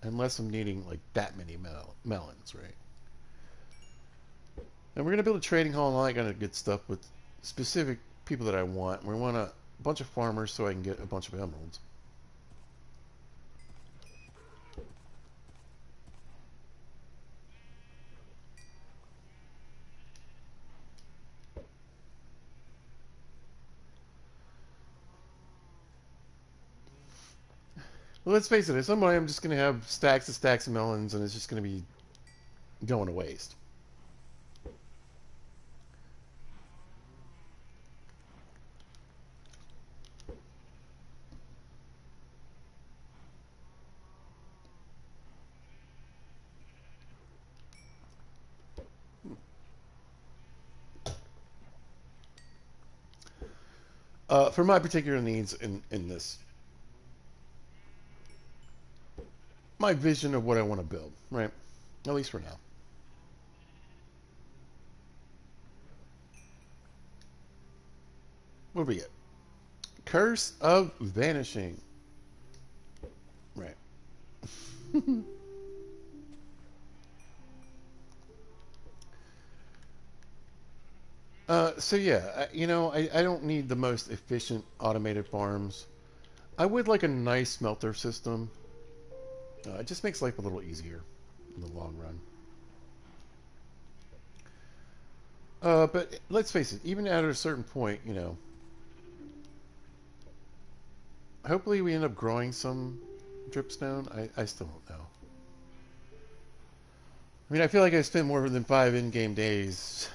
Speaker 1: unless I'm needing like that many melons, right? And we're gonna build a trading hall and all that kind of good stuff with specific people that I want. We want a bunch of farmers so I can get a bunch of emeralds. Well, let's face it, at some point I'm just gonna have stacks and stacks of melons, and it's just gonna be going to waste. For my particular needs in this, my vision of what I want to build, right? At least for now. What do we get? Curse of Vanishing. Right. So yeah, I don't need the most efficient automated farms. I would like a nice smelter system. It just makes life a little easier in the long run. But let's face it, even at a certain point, hopefully we end up growing some dripstone. I still don't know. I mean, I feel like I spent more than 5 in-game days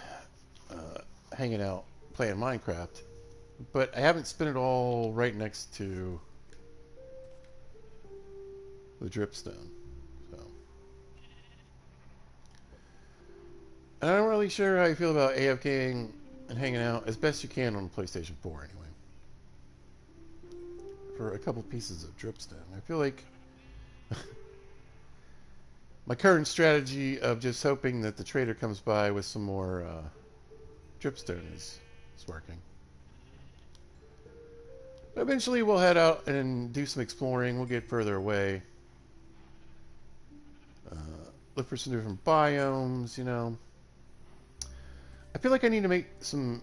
Speaker 1: hanging out playing Minecraft, but I haven't spent it all right next to the dripstone. So, and I'm not really sure how you feel about AFKing and hanging out as best you can on the PlayStation 4 anyway. For a couple pieces of dripstone, I feel like my current strategy of just hoping that the trader comes by with some more dripstone is working. But eventually we'll head out and do some exploring. We'll get further away. Look for some different biomes, I feel like I need to make some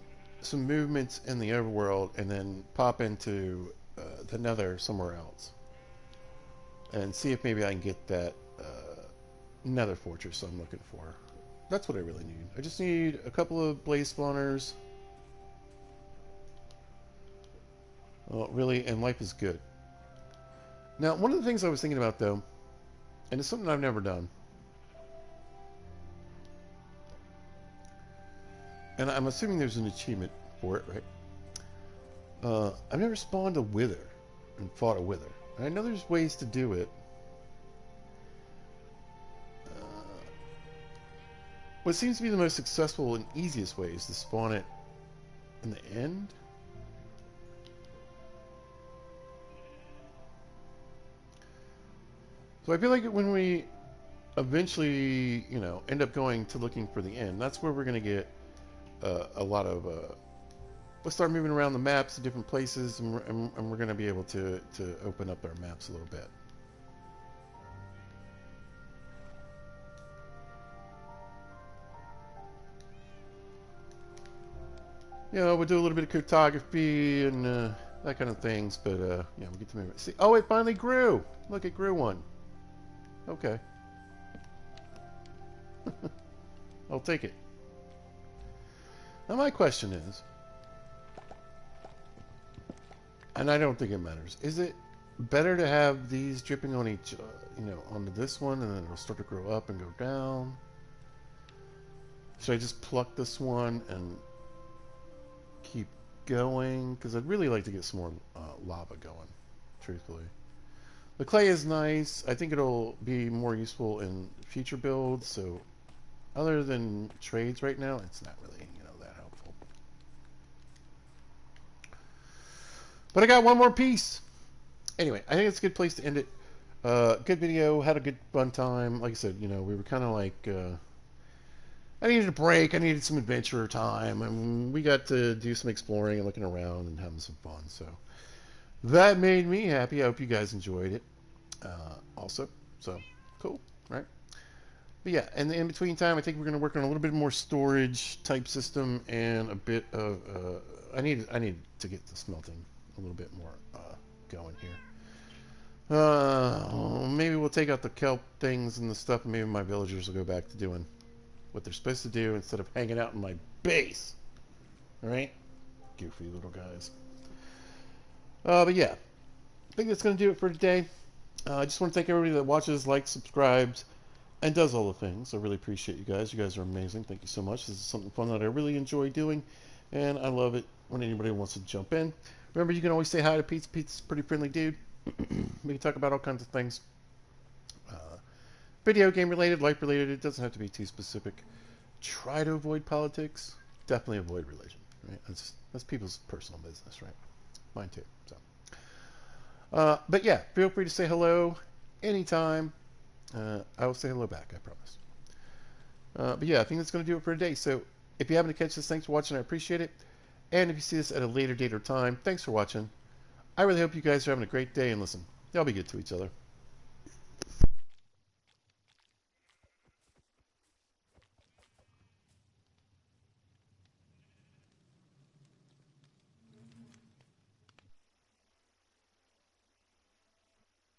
Speaker 1: movements in the overworld and then pop into the nether somewhere else. And see if maybe I can get that nether fortress I'm looking for. That's what I really need. I just need a couple of blaze spawners. Well, really, and life is good. Now, one of the things I was thinking about, though, and it's something I've never done, and I'm assuming there's an achievement for it, right? I've never spawned a wither and fought a wither. And I know there's ways to do it. What seems to be the most successful and easiest way is to spawn it in the end. So I feel like when we eventually, end up going to looking for the end, that's where we're going to get a lot of. We'll start moving around the maps to different places, and we're going to be able to open up our maps a little bit. We'll do a little bit of cartography and that kind of things, but we'll get to move it. See, oh, it finally grew. Look, it grew one. Okay. I'll take it. Now my question is, and I don't think it matters, is it better to have these dripping on each, onto this one, and then it'll start to grow up and go down? Should I just pluck this one and keep going? Because I'd really like to get some more lava going, truthfully. The clay is nice. I think it'll be more useful in future builds, so other than trades right now, it's not really, that helpful. But I got one more piece. Anyway, I think it's a good place to end it. Good video. Had a good fun time. Like I said, we were kind of like... I needed a break. I needed some adventure time, and we got to do some exploring and looking around and having some fun. So that made me happy. I hope you guys enjoyed it. Also, so cool, right? But yeah, and in between time, I think we're going to work on a little bit more storage type system and a bit of. I need to get the smelting a little bit more going here. Maybe we'll take out the kelp things and the stuff, and maybe my villagers will go back to doing what they're supposed to do instead of hanging out in my base. All right, goofy little guys. But yeah, I think that's going to do it for today. I just want to thank everybody that watches, likes, subscribes, and does all the things. I really appreciate you guys. You guys are amazing. Thank you so much. This is something fun that I really enjoy doing, and I love it when anybody wants to jump in. Remember, you can always say hi to Pete. Pete's a pretty friendly dude. We can talk about all kinds of things. Uh, Video game related, life related. It doesn't have to be too specific. Try to avoid politics. Definitely avoid religion. Right? That's people's personal business, right? Mine too. So, but yeah, feel free to say hello anytime. I will say hello back. I promise. But yeah, I think that's going to do it for today. So if you happen to catch this, thanks for watching. I appreciate it. And if you see this at a later date or time, thanks for watching. I really hope you guys are having a great day. And listen, y'all be good to each other.